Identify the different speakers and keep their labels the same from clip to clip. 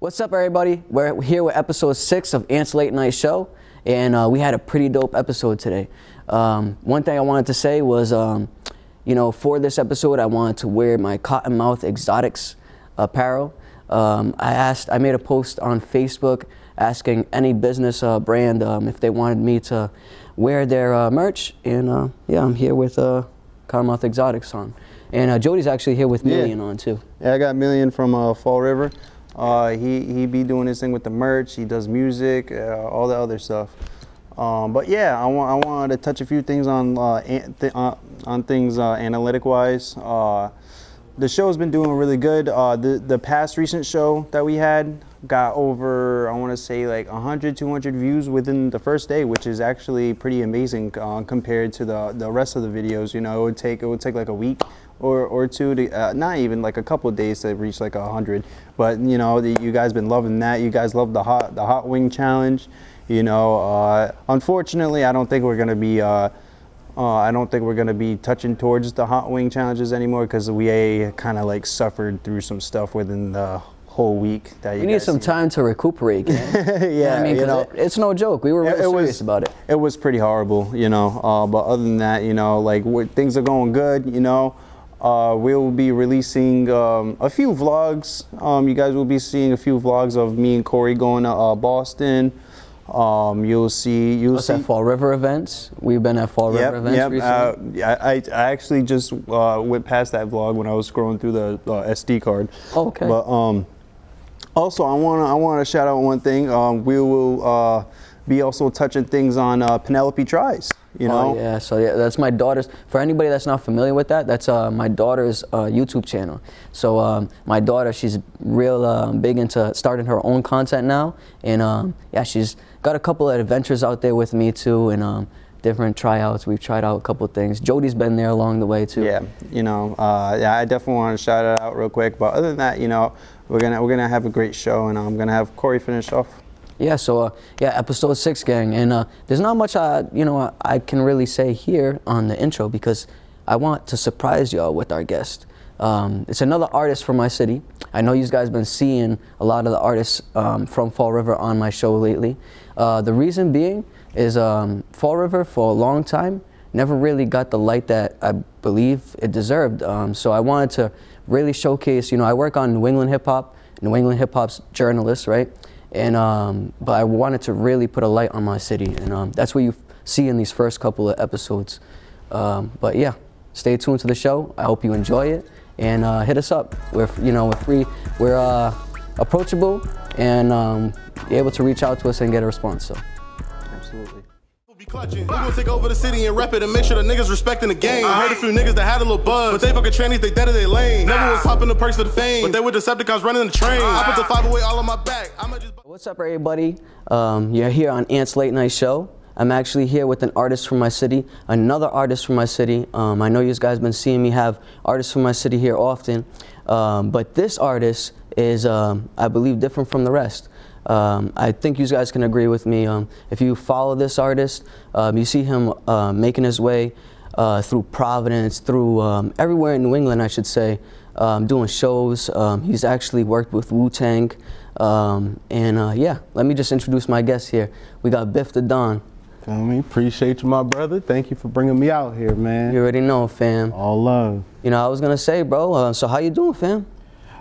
Speaker 1: What's up, everybody? We're here with episode 6 of Ant's Late Night Show, and we had a pretty dope episode today. One thing I wanted to say was, for this episode, I wanted to wear my Cottonmouth Exotics apparel. I made a post on Facebook asking any business brand if they wanted me to wear their merch, and I'm here with Cottonmouth Exotics on. And Jody's actually here with Million on too.
Speaker 2: Yeah, I got Million from Fall River. He be doing his thing with the merch. He does music, all the other stuff. But yeah, I wanted to touch a few things on things analytic wise. The show's been doing really good. The past recent show that we had got over, I want to say like 100, 200 views within the first day, which is actually pretty amazing compared to the rest of the videos. You know, it would take like a week or two to not even like a couple of days to reach like 100. But you know, you guys been loving that. You guys love the hot wing challenge. You know, unfortunately, I don't think we're gonna be touching towards the hot wing challenges anymore because we kind of like suffered through some stuff within the whole week. That
Speaker 1: you need some time to recuperate. Yeah, you know, it's no joke. We were really serious about it.
Speaker 2: It was pretty horrible, you know. But other than that, you know, like things are going good. You know, we'll be releasing a few vlogs. You guys will be seeing a few vlogs of me and Corey going to Boston. You'll see
Speaker 1: at Fall River events. We've been at Fall River events recently.
Speaker 2: I actually just went past that vlog when I was scrolling through the SD card.
Speaker 1: Okay.
Speaker 2: But also I want to shout out one thing. We will be also touching things on Penelope Tries. You know?
Speaker 1: Yeah, so yeah, that's my daughter's. For anybody that's not familiar with that, that's my daughter's YouTube channel. So my daughter, she's real big into starting her own content now, and yeah, she's got a couple of adventures out there with me too, and different tryouts. We've tried out a couple of things. Jody's been there along the way too.
Speaker 2: Yeah, you know, yeah, I definitely want to shout it out real quick. But other than that, you know, we're gonna have a great show, and I'm gonna have Corey finish off.
Speaker 1: Yeah, so yeah, episode 6, gang, and there's not much I can really say here on the intro because I want to surprise y'all with our guest. It's another artist from my city. I know you guys been seeing a lot of the artists from Fall River on my show lately. The reason being is Fall River for a long time never really got the light that I believe it deserved. So I wanted to really showcase. You know, I work on New England hip hop. New England hip hop's journalist, right? And but I wanted to really put a light on my city, and that's what you see in these first couple of episodes. But yeah, stay tuned to the show. I hope you enjoy it, and hit us up. We're free, we're approachable, and able to reach out to us and get a response. So
Speaker 2: Absolutely.
Speaker 3: We gon' take over the city and rep it and make sure the niggas respecting the game. I heard a few niggas that had a little buzz, but they fucking trannies, they dead of their lane. Never was popping the perks for the fame, but they were Decepticons running the train. I put the 5 away all on my back.
Speaker 1: What's up, everybody? You're here on Ant's Late Night Show. I'm actually here with an artist from my city, another artist from my city. I know you guys been seeing me have artists from my city here often, but this artist is, I believe, different from the rest. I think you guys can agree with me. If you follow this artist, you see him making his way through Providence, through everywhere in New England, I should say, doing shows. He's actually worked with Wu-Tang. Yeah, let me just introduce my guest here. We got Biff Da Don.
Speaker 4: Feel me? Appreciate you, my brother. Thank you for bringing me out here, man.
Speaker 1: You already know, fam.
Speaker 4: All love.
Speaker 1: You know, I was gonna say, bro, so how you doing, fam?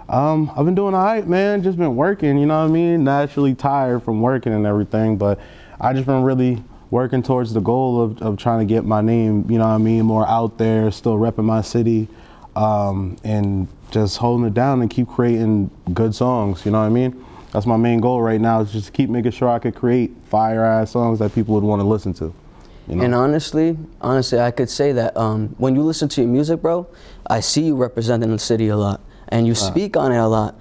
Speaker 4: I've been doing all right, man. Just been working, you know what I mean? Naturally tired from working and everything, but I just been really working towards the goal of trying to get my name, you know what I mean, more out there, still repping my city, and just holding it down and keep creating good songs, you know what I mean? That's my main goal right now, is just keep making sure I could create fire-ass songs that people would want to listen to. You know?
Speaker 1: And honestly, I could say that when you listen to your music, bro, I see you representing the city a lot. And you speak on it a lot.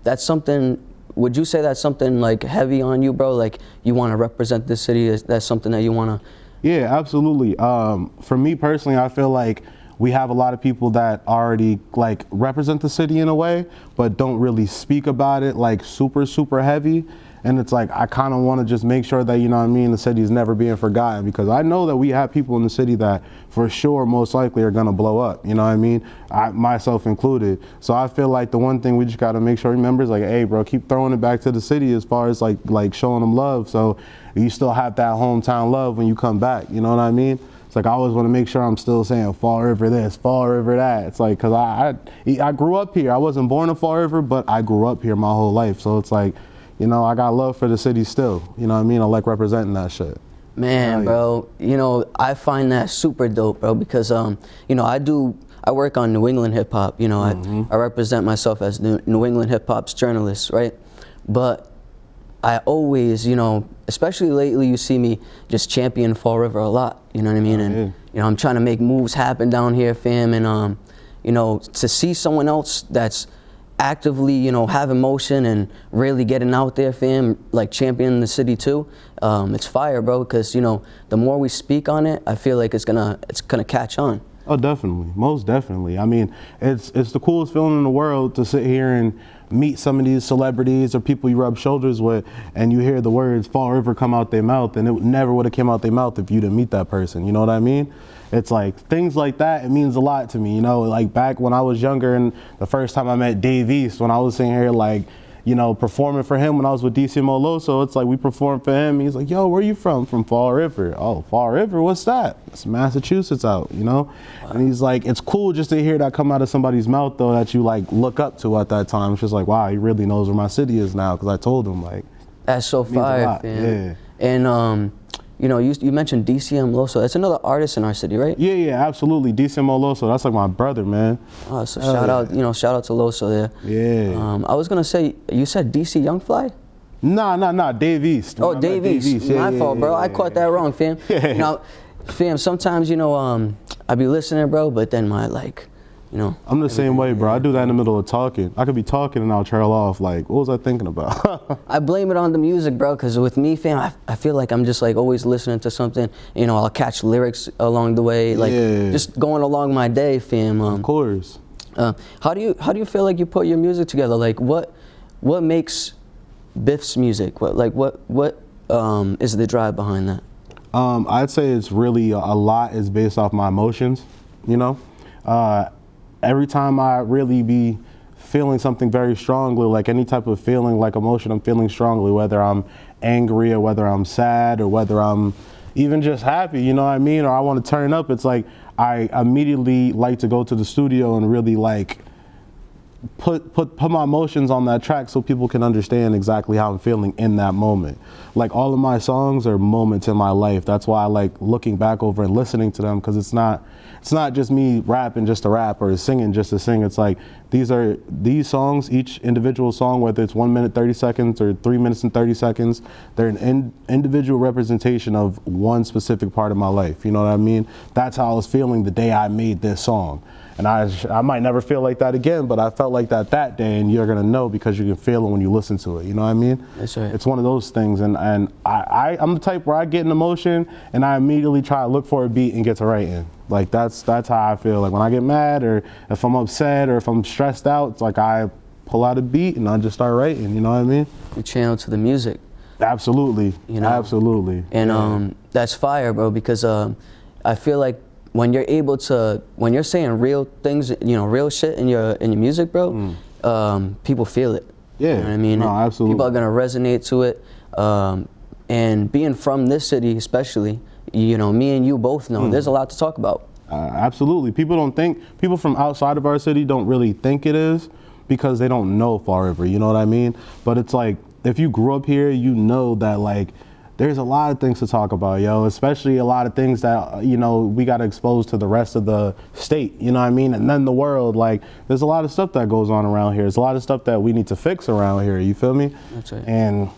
Speaker 1: That's something, would you say that's something like heavy on you, bro? Like you want to represent this city? That's something that you want to?
Speaker 4: Yeah, absolutely. For me personally, I feel like we have a lot of people that already like represent the city in a way, but don't really speak about it like super, super heavy. And it's like, I kind of want to just make sure that, you know what I mean, the city is never being forgotten, because I know that we have people in the city that for sure most likely are going to blow up, you know what I mean, myself included. So I feel like the one thing we just got to make sure remember is like, hey bro, keep throwing it back to the city as far as like showing them love, so you still have that hometown love when you come back, you know what I mean? It's like I always want to make sure I'm still saying Fall River this, Fall River that. It's like, because I grew up here. I wasn't born in Fall River, but I grew up here my whole life. So it's like, you know, I got love for the city still. You know what I mean? I like representing that shit.
Speaker 1: Man, bro, you know, I find that super dope, bro, because, you know, I work on New England hip hop. You know, I represent myself as New England hip hop's journalist, right? But I always, you know, especially lately, you see me just champion Fall River a lot. You know what I mean? And you know, I'm trying to make moves happen down here, fam. And you know, to see someone else that's actively, you know, having motion and really getting out there, fam, like championing the city too, it's fire, bro. Because you know, the more we speak on it, I feel like it's gonna catch on.
Speaker 4: Oh, definitely, most definitely. I mean, it's the coolest feeling in the world to sit here and meet some of these celebrities or people you rub shoulders with, and you hear the words Fall River come out their mouth, and it never would have came out their mouth if you didn't meet that person. You know what I mean? It's like things like that. It means a lot to me. You know, like back when I was younger, and the first time I met Dave East, when I was sitting here like, you know, performing for him when I was with DCMO Loso, it's like we performed for him. He's like, yo, where you from? From Fall River. Oh, Fall River, what's that? It's Massachusetts out, you know? Wow. And he's like, it's cool just to hear that come out of somebody's mouth, though, that you like look up to at that time. It's just like, wow, he really knows where my city is now, because I told him, like.
Speaker 1: That's so fire, man. Yeah. And, you know, you mentioned DCM Loso. That's another artist in our city, right?
Speaker 4: Yeah, absolutely. DCMO Loso. That's like my brother, man.
Speaker 1: Oh, so shout out, you know, shout out to Loso there.
Speaker 4: Yeah.
Speaker 1: I was gonna say, you said DC Young Fly?
Speaker 4: Nah, Dave East.
Speaker 1: Oh, Dave East.
Speaker 4: Yeah,
Speaker 1: my fault, bro. I caught that wrong, fam. Now, fam, sometimes, you know, I be listening, bro, but then my, like, you know.
Speaker 4: I'm the same way, bro. I do that in the middle of talking. I could be talking and I'll trail off, like, what was I thinking about?
Speaker 1: I blame it on the music, bro, because with me, fam, I feel like I'm just, like, always listening to something. You know, I'll catch lyrics along the way, like, just going along my day, fam.
Speaker 4: Of course.
Speaker 1: How do you feel like you put your music together? Like, what makes Biff's music? What is the drive behind that?
Speaker 4: I'd say it's really a lot is based off my emotions, you know? Every time I really be feeling something very strongly, like any type of feeling, like emotion I'm feeling strongly, whether I'm angry or whether I'm sad or whether I'm even just happy, you know what I mean? Or I want to turn up, it's like I immediately like to go to the studio and really like put my emotions on that track so people can understand exactly how I'm feeling in that moment. Like all of my songs are moments in my life. That's why I like looking back over and listening to them, because it's not just me rapping just to rap or singing just to sing. It's like these songs, each individual song, whether it's 1 minute 30 seconds or 3 minutes and 30 seconds, they're an individual representation of one specific part of my life. You know what I mean? That's how I was feeling the day I made this song. And I might never feel like that again, but I felt like that day, and you're gonna know because you can feel it when you listen to it. You know what I mean?
Speaker 1: That's right.
Speaker 4: It's one of those things, and I'm the type where I get an emotion and I immediately try to look for a beat and get to writing. Like that's how I feel. Like when I get mad or if I'm upset or if I'm stressed out, it's like I pull out a beat and I just start writing. You know what I mean?
Speaker 1: You channel to the music.
Speaker 4: Absolutely.
Speaker 1: You know?
Speaker 4: Absolutely.
Speaker 1: And that's fire, bro, because I feel like when you're saying real things, you know, real shit in your music, bro, people feel it.
Speaker 4: Yeah.
Speaker 1: You know what I mean?
Speaker 4: No, absolutely.
Speaker 1: People are gonna resonate to it. And being from this city, especially, you know, me and you both know there's a lot to talk about.
Speaker 4: Absolutely. People from outside of our city don't really think it is because they don't know Fall River. You know what I mean? But it's like if you grew up here, you know that like. There's a lot of things to talk about, yo, especially a lot of things that, you know, we got exposed to the rest of the state, you know what I mean? And then the world, like, there's a lot of stuff that goes on around here. There's a lot of stuff that we need to fix around here, you feel me?
Speaker 1: That's right.
Speaker 4: And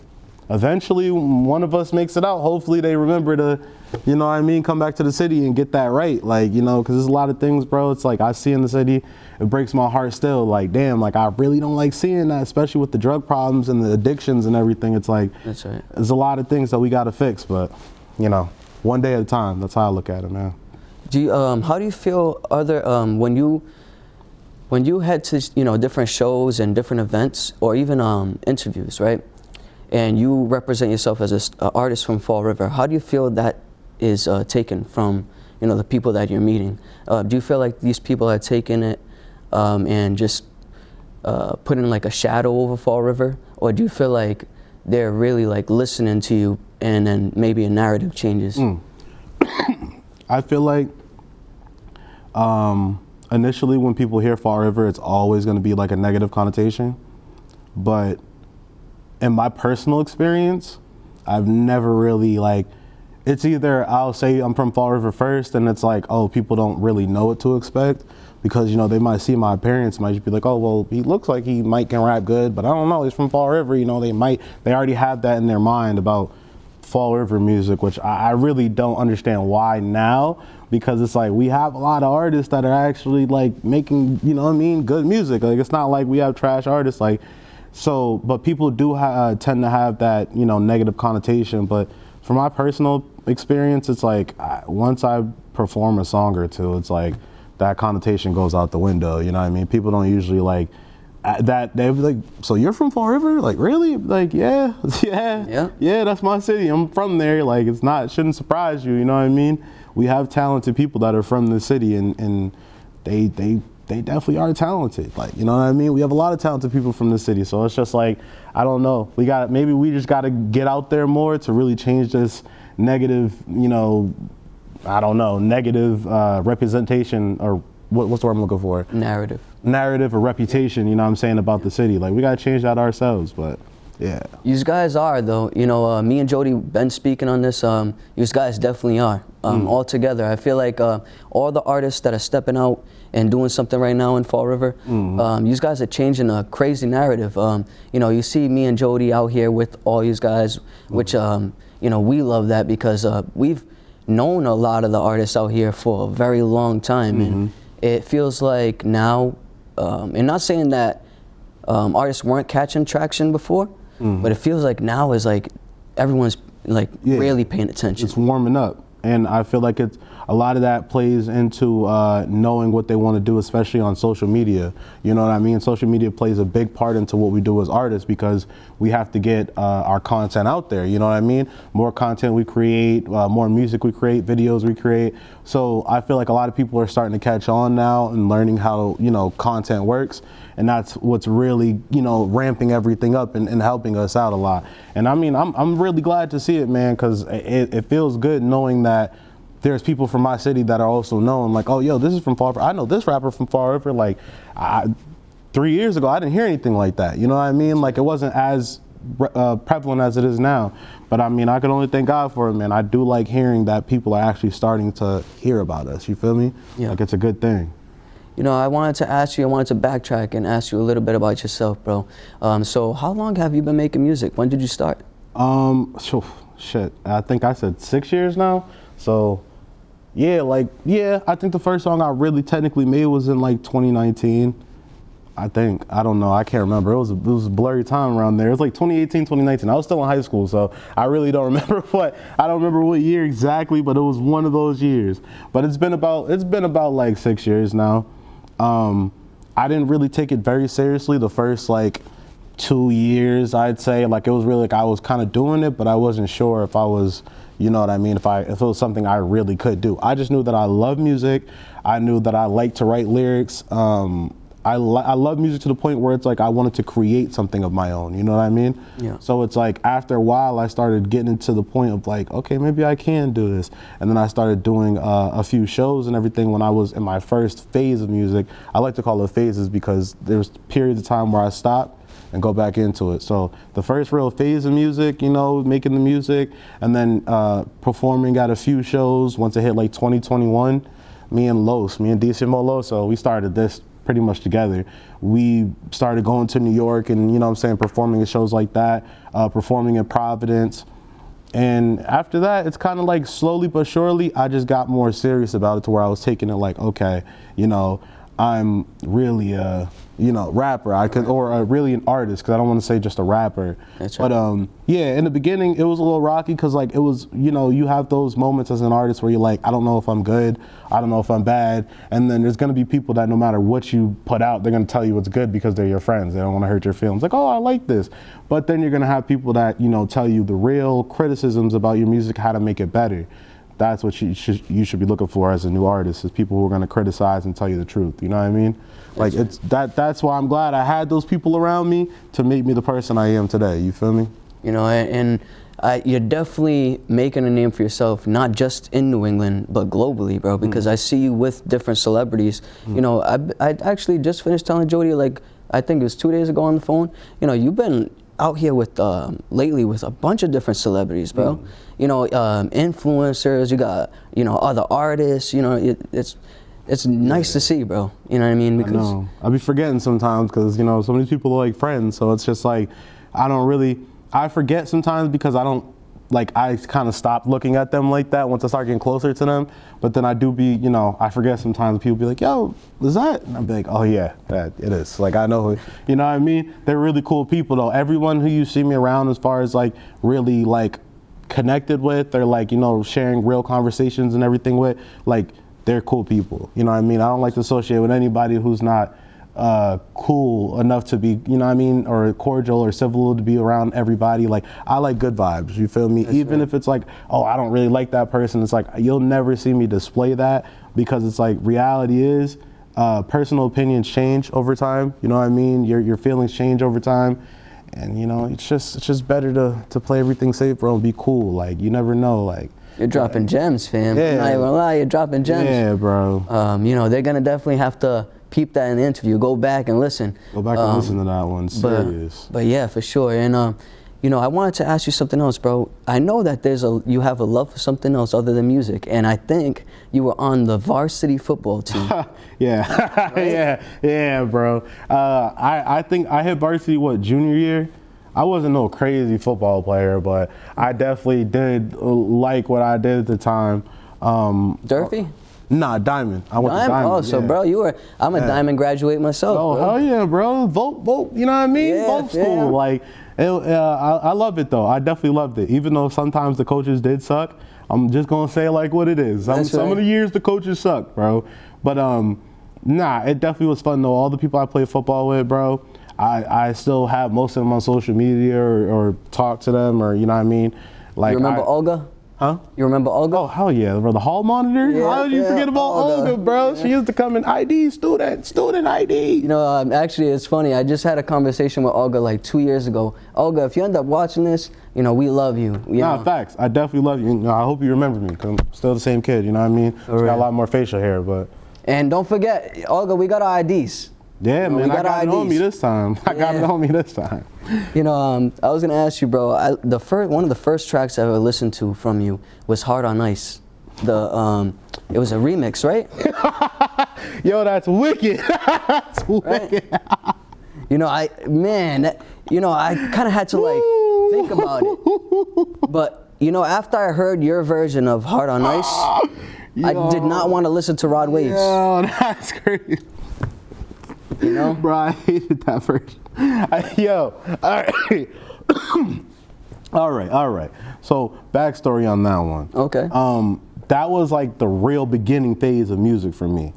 Speaker 4: eventually one of us makes it out. Hopefully they remember to, you know what I mean, come back to the city and get that right. Like, you know, because there's a lot of things, bro, it's like I see in the city, it breaks my heart still. Like, damn, like I really don't like seeing that, especially with the drug problems and the addictions and everything. It's like,
Speaker 1: that's right.
Speaker 4: There's a lot of things that we got to fix, but, you know, one day at a time. That's how I look at it, man.
Speaker 1: Do you, how do you feel when you head to, you know, different shows and different events or even interviews, right? and you represent yourself as an artist from Fall River, how do you feel that is taken from, you know, the people that you're meeting? Do you feel like these people are taking it and just putting like a shadow over Fall River, or do you feel like they're really like listening to you and then maybe a narrative changes?
Speaker 4: I feel like initially when people hear Fall River, it's always going to be like a negative connotation. But in my personal experience, I've never really like, it's either I'll say I'm from Fall River first and it's like, oh, people don't really know what to expect because, you know, they might see my appearance, might just be like, oh, well, he looks like he might can rap good, but I don't know, he's from Fall River, you know, they already have that in their mind about Fall River music, which I really don't understand why now, because it's like we have a lot of artists that are actually like making, you know what I mean, good music. Like it's not like we have trash artists, like, so, but people do tend to have that, you know, negative connotation. But from my personal experience, it's like once I perform a song or two, it's like that connotation goes out the window, you know what I mean? People don't usually like that, they'd be like, so you're from Fall River? Like, really? Like, yeah, that's my city. I'm from there. Like, shouldn't surprise you, you know what I mean? We have talented people that are from the city, and they definitely are talented. Like, you know what I mean? We have a lot of talented people from the city, so it's just like, I don't know. Maybe we just got to get out there more to really change this negative, you know, I don't know, negative representation, or what's the word I'm looking for? Narrative or reputation, you know what I'm saying, about the city. Like, we got to change that ourselves, but yeah. You
Speaker 1: guys are, though. You know, me and Jody been speaking on this. You guys definitely are. All together. I feel like all the artists that are stepping out and doing something right now in Fall River, you guys are changing a crazy narrative. You know, you see me and Jody out here with all you guys, which, you know, we love that because we've known a lot of the artists out here for a very long time. And it feels like now, and not saying that artists weren't catching traction before, but it feels like now is like everyone's like really paying attention.
Speaker 4: It's warming up, and I feel like a lot of that plays into knowing what they want to do, especially on social media. You know what I mean? Social media plays a big part into what we do as artists because we have to get our content out there. You know what I mean? More content we create, more music we create, videos we create. So I feel like a lot of people are starting to catch on now and learning how, you know, content works. And that's what's really, you know, ramping everything up and helping us out a lot. And I mean, I'm really glad to see it, man, because it feels good knowing that there's people from my city that are also known, like, oh, yo, this is from Fall River. I know this rapper from Fall River. Like, 3 years ago, I didn't hear anything like that. You know what I mean? Like, it wasn't as prevalent as it is now. But I mean, I can only thank God for it, man. I do like hearing that people are actually starting to hear about us. You feel me? Yeah. Like, it's a good thing.
Speaker 1: You know, I wanted to backtrack and ask you a little bit about yourself, bro. So how long have you been making music? When did you start?
Speaker 4: Shit, I think I said 6 years now. So, I think the first song I really technically made was in like 2019. I think, I don't know, I can't remember. It was a blurry time around there. It was like 2018, 2019. I was still in high school, so I really don't remember I don't remember what year exactly, but it was one of those years. But it's been about like 6 years now. I didn't really take it very seriously the first like 2 years, I'd say. Like, it was really like I was kind of doing it, but I wasn't sure if I was, you know what I mean, if it was something I really could do. I just knew that I love music. I knew that I like to write lyrics. I love music to the point where it's like I wanted to create something of my own, you know what I mean? Yeah. So it's like after a while I started getting to the point of like, okay, maybe I can do this. And then I started doing a few shows and everything when I was in my first phase of music. I like to call it phases because there's periods of time where I stop and go back into it. So the first real phase of music, you know, making the music, and then performing at a few shows. Once it hit like 2021, me and DC Moloso, we started this pretty much together. We started going to New York and, you know what I'm saying, performing at shows like that, performing in Providence. And after that, it's kind of like slowly but surely, I just got more serious about it to where I was taking it like, okay, you know, I'm really you know, rapper. I could, or really an artist, because I don't want to say just a rapper.
Speaker 1: That's right.
Speaker 4: But yeah, in the beginning it was a little rocky, because like it was, you know, you have those moments as an artist where you're like, I don't know if I'm good, I don't know if I'm bad, and then there's gonna be people that no matter what you put out, they're gonna tell you it's good because they're your friends. They don't want to hurt your feelings. Like, oh, I like this. But then you're gonna have people that, you know, tell you the real criticisms about your music, how to make it better. That's what you should be looking for as a new artist, is people who are going to criticize and tell you the truth. You know what I mean? Like, it's that's why I'm glad I had those people around me to make me the person I am today. You feel me?
Speaker 1: You know, and you're definitely making a name for yourself, not just in New England, but globally, bro, because I see you with different celebrities. You know, I actually just finished telling Jody, like, I think it was 2 days ago on the phone, you know, you've been out here with lately with a bunch of different celebrities, bro. You know, influencers, you got, you know, other artists, you know, it's nice to see, bro. You know what I mean? Because
Speaker 4: I know. I be forgetting sometimes, because, you know, some of these people are like friends, so it's just like, I forget sometimes, because I kind of stop looking at them like that once I start getting closer to them. But then I do be, you know, I forget sometimes. People be like, yo, is that? And I'll be like, oh yeah, that it is. Like, I know, you know what I mean? They're really cool people though. Everyone who you see me around, as far as like really like connected with, or like, you know, sharing real conversations and everything with, like, they're cool people. You know what I mean? I don't like to associate with anybody who's not cool enough to be, you know what I mean, or cordial or civil to be around everybody. Like, I like good vibes, you feel me?
Speaker 1: That's
Speaker 4: Even
Speaker 1: right.
Speaker 4: if it's like, oh, I don't really like that person, it's like, you'll never see me display that, because it's like, reality is, personal opinions change over time, you know what I mean? Your feelings change over time, and you know, it's just better to play everything safe, bro, and be cool. Like, you never know, like,
Speaker 1: you're dropping gems, fam.
Speaker 4: Yeah.
Speaker 1: I'm not even gonna lie, you're dropping gems.
Speaker 4: yeah, bro.
Speaker 1: You know, they're gonna definitely have to peep that in the interview. Go back and listen.
Speaker 4: Go back and listen to that one. Serious.
Speaker 1: But yeah, for sure. And you know, I wanted to ask you something else, bro. I know that you have a love for something else other than music, and I think you were on the varsity football team.
Speaker 4: Yeah,
Speaker 1: Right?
Speaker 4: yeah, bro. I think I hit varsity junior year. I wasn't no crazy football player, but I definitely did like what I did at the time.
Speaker 1: Durfee?
Speaker 4: Nah, Diamond. I went to Diamond.
Speaker 1: Oh, so
Speaker 4: yeah.
Speaker 1: bro, I'm a Diamond graduate myself.
Speaker 4: Oh,
Speaker 1: bro.
Speaker 4: hell yeah, bro. Vote, you know what I mean?
Speaker 1: Yeah,
Speaker 4: Vote school.
Speaker 1: fam.
Speaker 4: Like, I love it though. I definitely loved it. Even though sometimes the coaches did suck, I'm just gonna say like what it is. Some
Speaker 1: right.
Speaker 4: of the years the coaches suck, bro. But nah, it definitely was fun though. All the people I played football with, bro, I still have most of them on social media or talk to them, or you know what I mean? Like,
Speaker 1: You remember Olga?
Speaker 4: Huh?
Speaker 1: You remember Olga?
Speaker 4: Oh, hell yeah, bro. The hall monitor?
Speaker 1: Yeah,
Speaker 4: How did you
Speaker 1: yeah,
Speaker 4: forget about
Speaker 1: Olga.
Speaker 4: Olga, bro? She used to come in ID, student ID.
Speaker 1: You know, actually, it's funny. I just had a conversation with Olga like 2 years ago. Olga, if you end up watching this, you know, we love you.
Speaker 4: Nah, facts. I definitely love you. You know, I hope you remember me, because I'm still the same kid, you know what I mean? Just got a lot more facial hair, but.
Speaker 1: And don't forget, Olga, we got our IDs.
Speaker 4: Yeah, man,
Speaker 1: we
Speaker 4: I got it on
Speaker 1: IDs.
Speaker 4: me this time. I got it
Speaker 1: Yeah.
Speaker 4: on me this time.
Speaker 1: You know, I was gonna ask you, bro. One of the first tracks I ever listened to from you was "Hard on Ice." It was a remix, right?
Speaker 4: Yo, that's wicked. That's wicked.
Speaker 1: You know, I kind of had to like think about it. But you know, after I heard your version of "Hard on Ice," I did not want to listen to Rod Waves.
Speaker 4: Yo, that's crazy.
Speaker 1: You know,
Speaker 4: Bro, I hated that version. Yo, all right. all right. So, backstory on that one.
Speaker 1: Okay.
Speaker 4: That was like the real beginning phase of music for me.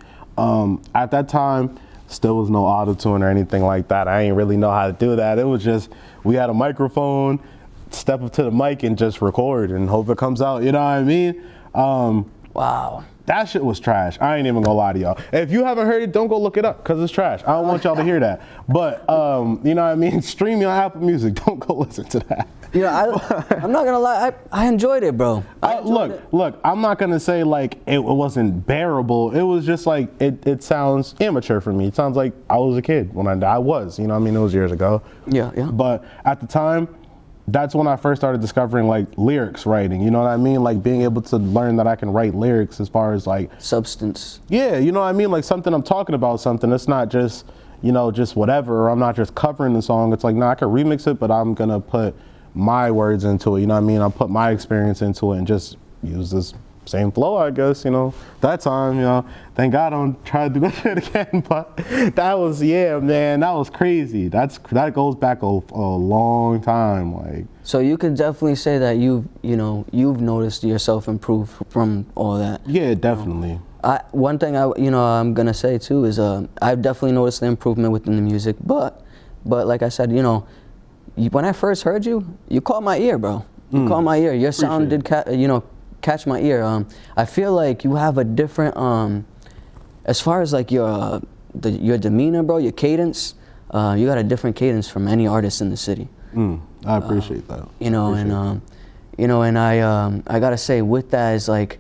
Speaker 4: At that time, still was no auto-tune or anything like that. I didn't really know how to do that. It was just, we had a microphone, step up to the mic and just record and hope it comes out, you know what I mean?
Speaker 1: wow.
Speaker 4: That shit was trash. I ain't even gonna lie to y'all. If you haven't heard it, don't go look it up, because it's trash. I don't want y'all to hear that. But, you know what I mean? Stream on Apple Music. Don't go listen to that.
Speaker 1: You know, I'm not gonna lie. I enjoyed it, bro.
Speaker 4: Look, I'm not gonna say like it wasn't bearable. It was just like, it sounds amateur for me. It sounds like I was a kid when I was, you know what I mean? It was years ago.
Speaker 1: Yeah.
Speaker 4: But at the time, that's when I first started discovering like lyrics writing, you know what I mean? Like being able to learn that I can write lyrics as far as like
Speaker 1: Substance.
Speaker 4: yeah, you know what I mean? Like something I'm talking about something. It's not just, you know, just whatever, or I'm not just covering the song. It's like, no, I can remix it, but I'm gonna put my words into it, you know what I mean? I'll put my experience into it and just use this same flow, I guess, you know, that time, you know, thank God I don't try to do that shit again, but that was, yeah, man, that was crazy. That goes back a long time, like.
Speaker 1: So you could definitely say that you've noticed yourself improve from all that.
Speaker 4: Yeah, definitely.
Speaker 1: One thing I'm gonna say too is I've definitely noticed the improvement within the music, but like I said, when I first heard you caught my ear, bro. You caught my ear. Your sound did catch my ear. I feel like you have a different as far as like your demeanor, bro, your cadence. You got a different cadence from any artist in the city.
Speaker 4: I appreciate that.
Speaker 1: I gotta say with that is like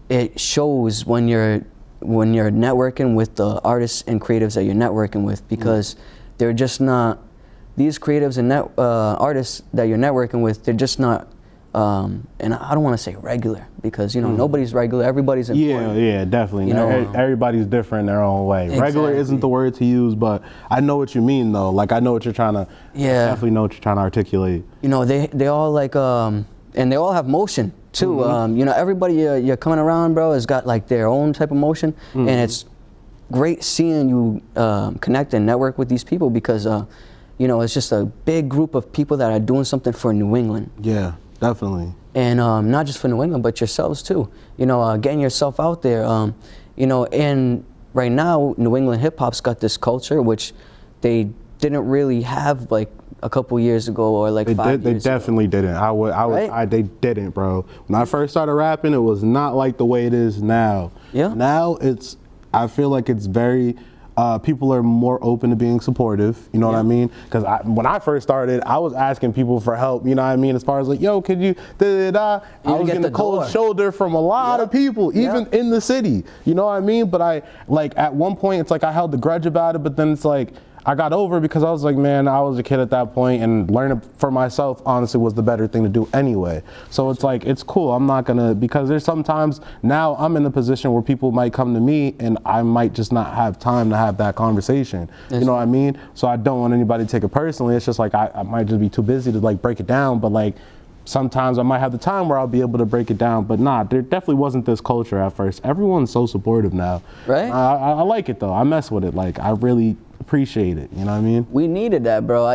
Speaker 1: it shows when you're networking with the artists and creatives that you're networking with, because they're just not these creatives and artists that you're networking with. They're just not. And I don't want to say regular, because nobody's regular. Everybody's important.
Speaker 4: Yeah, definitely. Everybody's different in their own way.
Speaker 1: Exactly.
Speaker 4: Regular isn't the word to use, but I know what you mean though. Like I know what you're trying to. Yeah. Definitely know what you're trying to articulate.
Speaker 1: They all like and they all have motion too. Everybody you're coming around, bro, has got like their own type of motion, and it's great seeing you connect and network with these people, because it's just a big group of people that are doing something for New England.
Speaker 4: Yeah. Definitely.
Speaker 1: And not just for New England, but yourselves too. Getting yourself out there. And right now, New England hip hop's got this culture which they didn't really have like a couple years ago or like 5 years ago. They
Speaker 4: definitely didn't. They didn't, bro. When I first started rapping, it was not like the way it is now. Yeah. Now I feel like it's very. People are more open to being supportive, you know what I mean? Because when I first started, I was asking people for help, you know what I mean? As far as like, yo, could you I was getting a cold shoulder from a lot of people, even in the city, you know what I mean? But at one point, it's like I held a grudge about it, but then it's like, I got over it because I was like, man, I was a kid at that point, and learning for myself, honestly, was the better thing to do anyway. So it's like, it's cool. I'm not gonna, because there's sometimes now I'm in a position where people might come to me and I might just not have time to have that conversation. You know what I mean? So I don't want anybody to take it personally. It's just like, I might just be too busy to like break it down, but like, sometimes I might have the time where I'll be able to break it down, but there definitely wasn't this culture at first. Everyone's so supportive now. Right? I like it though. I mess with it. Like, I really appreciate it. You know what I mean?
Speaker 1: We needed that, bro.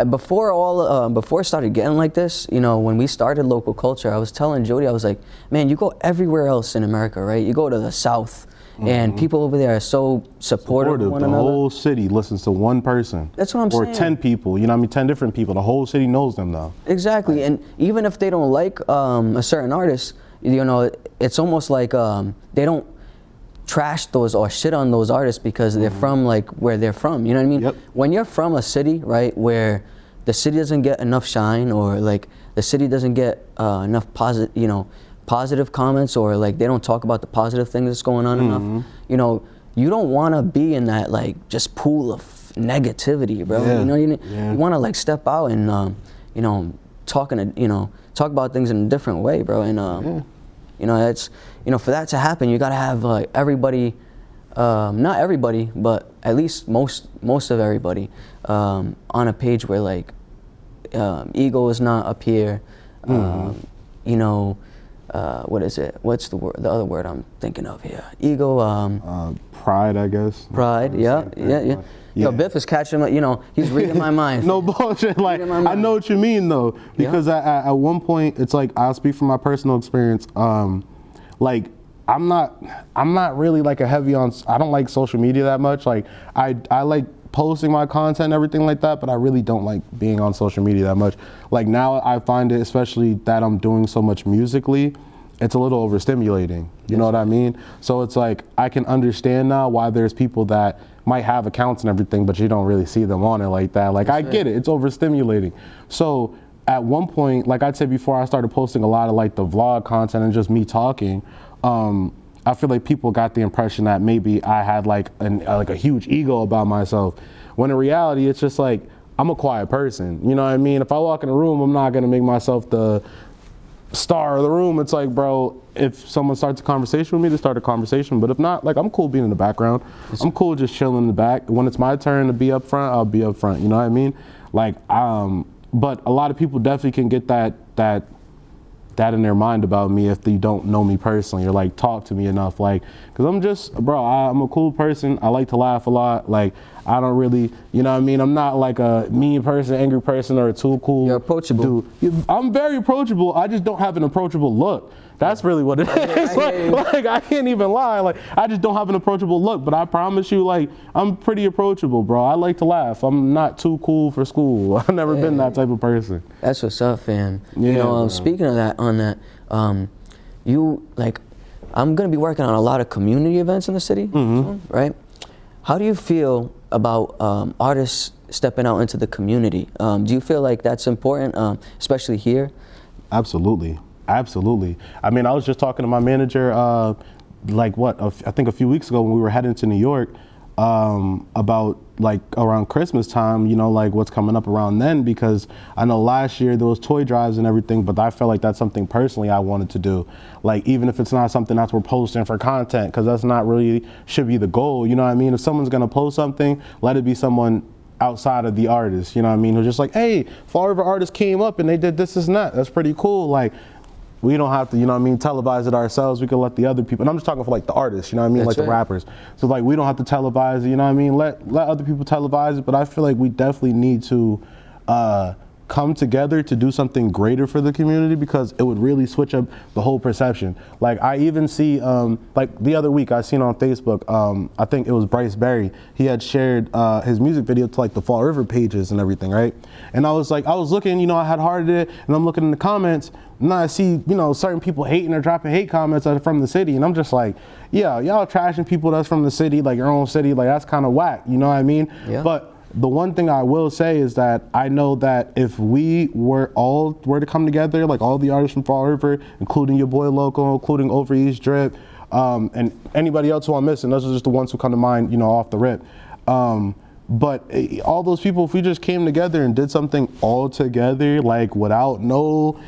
Speaker 1: Before it started getting like this, when we started local culture, I was telling Jody, I was like, man, you go everywhere else in America, right? You go to the South, and people over there are so supportive of one another.
Speaker 4: The whole city listens to one person.
Speaker 1: That's what I'm saying.
Speaker 4: Or 10 people, you know what I mean? 10 different people. The whole city knows them though.
Speaker 1: Exactly. And even if they don't like a certain artist, it's almost like they don't trash those or shit on those artists because they're from like where they're from. You know what I mean? Yep. When you're from a city, right, where the city doesn't get enough shine, or like the city doesn't get enough positive comments, or like they don't talk about the positive things that's going on enough, you don't want to be in that like just pool of negativity, bro. You want to like step out and talk about things in a different way, bro. And it's for that to happen, you gotta have like everybody, not everybody, but at least most of everybody on a page where like ego is not up here. What is it? What's the word? The other word I'm thinking of here? Ego.
Speaker 4: Pride, I guess.
Speaker 1: Pride. Yeah. Yo, Biff is catching my, he's reading my mind.
Speaker 4: No bullshit. Like, I know what you mean though, because at one point, it's like, I'll speak from my personal experience. Like, I'm not really like a heavy on, I don't like social media that much. Like, I like posting my content and everything like that, but I really don't like being on social media that much. Like now I find it, especially that I'm doing so much musically, it's a little overstimulating. You know what I mean? So it's like, I can understand now why there's people that might have accounts and everything, but you don't really see them on it like that. Like, I get it, it's overstimulating. So at one point, like I'd say before I started posting a lot of like the vlog content and just me talking, I feel like people got the impression that maybe I had like a huge ego about myself, when in reality, it's just like, I'm a quiet person. You know what I mean? If I walk in a room, I'm not gonna make myself the star of the room. It's like, bro, if someone starts a conversation with me, to start a conversation, but if not, like, I'm cool being in the background. I'm cool just chilling in the back. When it's my turn to be up front, I'll be up front. You know what I mean? Like, but a lot of people definitely can get that that in their mind about me if you don't know me personally or like talk to me enough. Like, cause I'm just, bro, I'm a cool person. I like to laugh a lot. Like, I don't really, you know what I mean? I'm not like a mean person, angry person, or a too cool.
Speaker 1: You're approachable.
Speaker 4: Dude. I'm very approachable. I just don't have an approachable look. That's really what it is. Like, I can't even lie. Like, I just don't have an approachable look, but I promise you, like, I'm pretty approachable, bro. I like to laugh. I'm not too cool for school. I've never been that type of person.
Speaker 1: That's what's up, fam.
Speaker 4: Yeah,
Speaker 1: you know,
Speaker 4: bro.
Speaker 1: speaking of that, I'm gonna be working on a lot of community events in the city, soon, right? How do you feel about artists stepping out into the community? Do you feel like that's important, especially here?
Speaker 4: Absolutely. I mean, I was just talking to my manager, I think a few weeks ago when we were heading to New York, about like around Christmas time, you know, like what's coming up around then, because I know last year there was toy drives and everything, but I felt like that's something personally I wanted to do. Like, even if it's not something that we're posting for content, because that's not really should be the goal, you know what I mean? If someone's gonna post something, let it be someone outside of the artist, you know what I mean? Who's just like, hey, Fall River artists came up and they did this and that. That's pretty cool. Like, we don't have to, you know what I mean, televise it ourselves. We can let the other people, and I'm just talking for like the artists, you know what I mean,
Speaker 1: That's
Speaker 4: like the
Speaker 1: right.
Speaker 4: rappers. So like, we don't have to televise it, you know what I mean? Let other people televise it, but I feel like we definitely need to come together to do something greater for the community, because it would really switch up the whole perception. Like, I even see, like the other week I seen on Facebook, I think it was Bryce Berry, he had shared his music video to like the Fall River pages and everything, right? And I was looking, you know, I had hearted it, and I'm looking in the comments, and I see, you know, certain people hating or dropping hate comments that are from the city, and I'm just like, yeah, y'all trashing people that's from the city, like your own city, like that's kind of whack, you know what I mean?
Speaker 1: Yeah.
Speaker 4: But the one thing I will say is that I know that if we were to come together, like all the artists from Fall River, including your boy Loco, including Over East Drip, and anybody else who I'm missing, those are just the ones who come to mind, you know, off the rip. But all those people, if we just came together and did something all together, like without no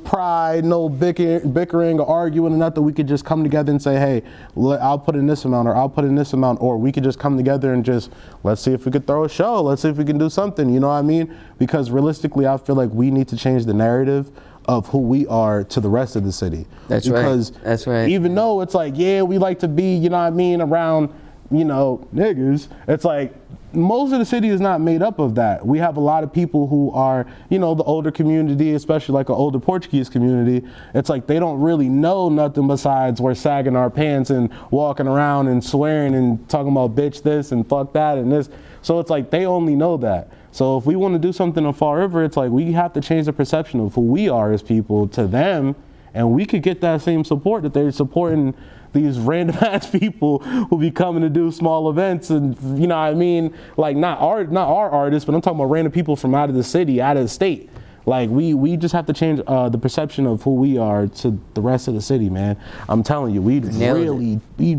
Speaker 4: pride, no bickering or arguing or nothing, we could just come together and say, hey, I'll put in this amount, or I'll put in this amount, or we could just come together and just, let's see if we could throw a show, let's see if we can do something, you know what I mean? Because realistically, I feel like we need to change the narrative of who we are to the rest of the city.
Speaker 1: That's
Speaker 4: because
Speaker 1: right. That's right.
Speaker 4: Even though it's like, yeah, we like to be, you know what I mean, around, you know, niggas, it's like most of the city is not made up of that. We have a lot of people who are, you know, the older community, especially like an older Portuguese community. It's like they don't really know nothing besides we're sagging our pants and walking around and swearing and talking about bitch this and fuck that and this. So it's like they only know that. So if we want to do something in Fall River, it's like we have to change the perception of who we are as people to them, and we could get that same support that they're supporting these random ass people who be coming to do small events, and you know what I mean, like not our artists, but I'm talking about random people from out of the city, out of the state. Like we just have to change the perception of who we are to the rest of the city, man. I'm telling you, we'd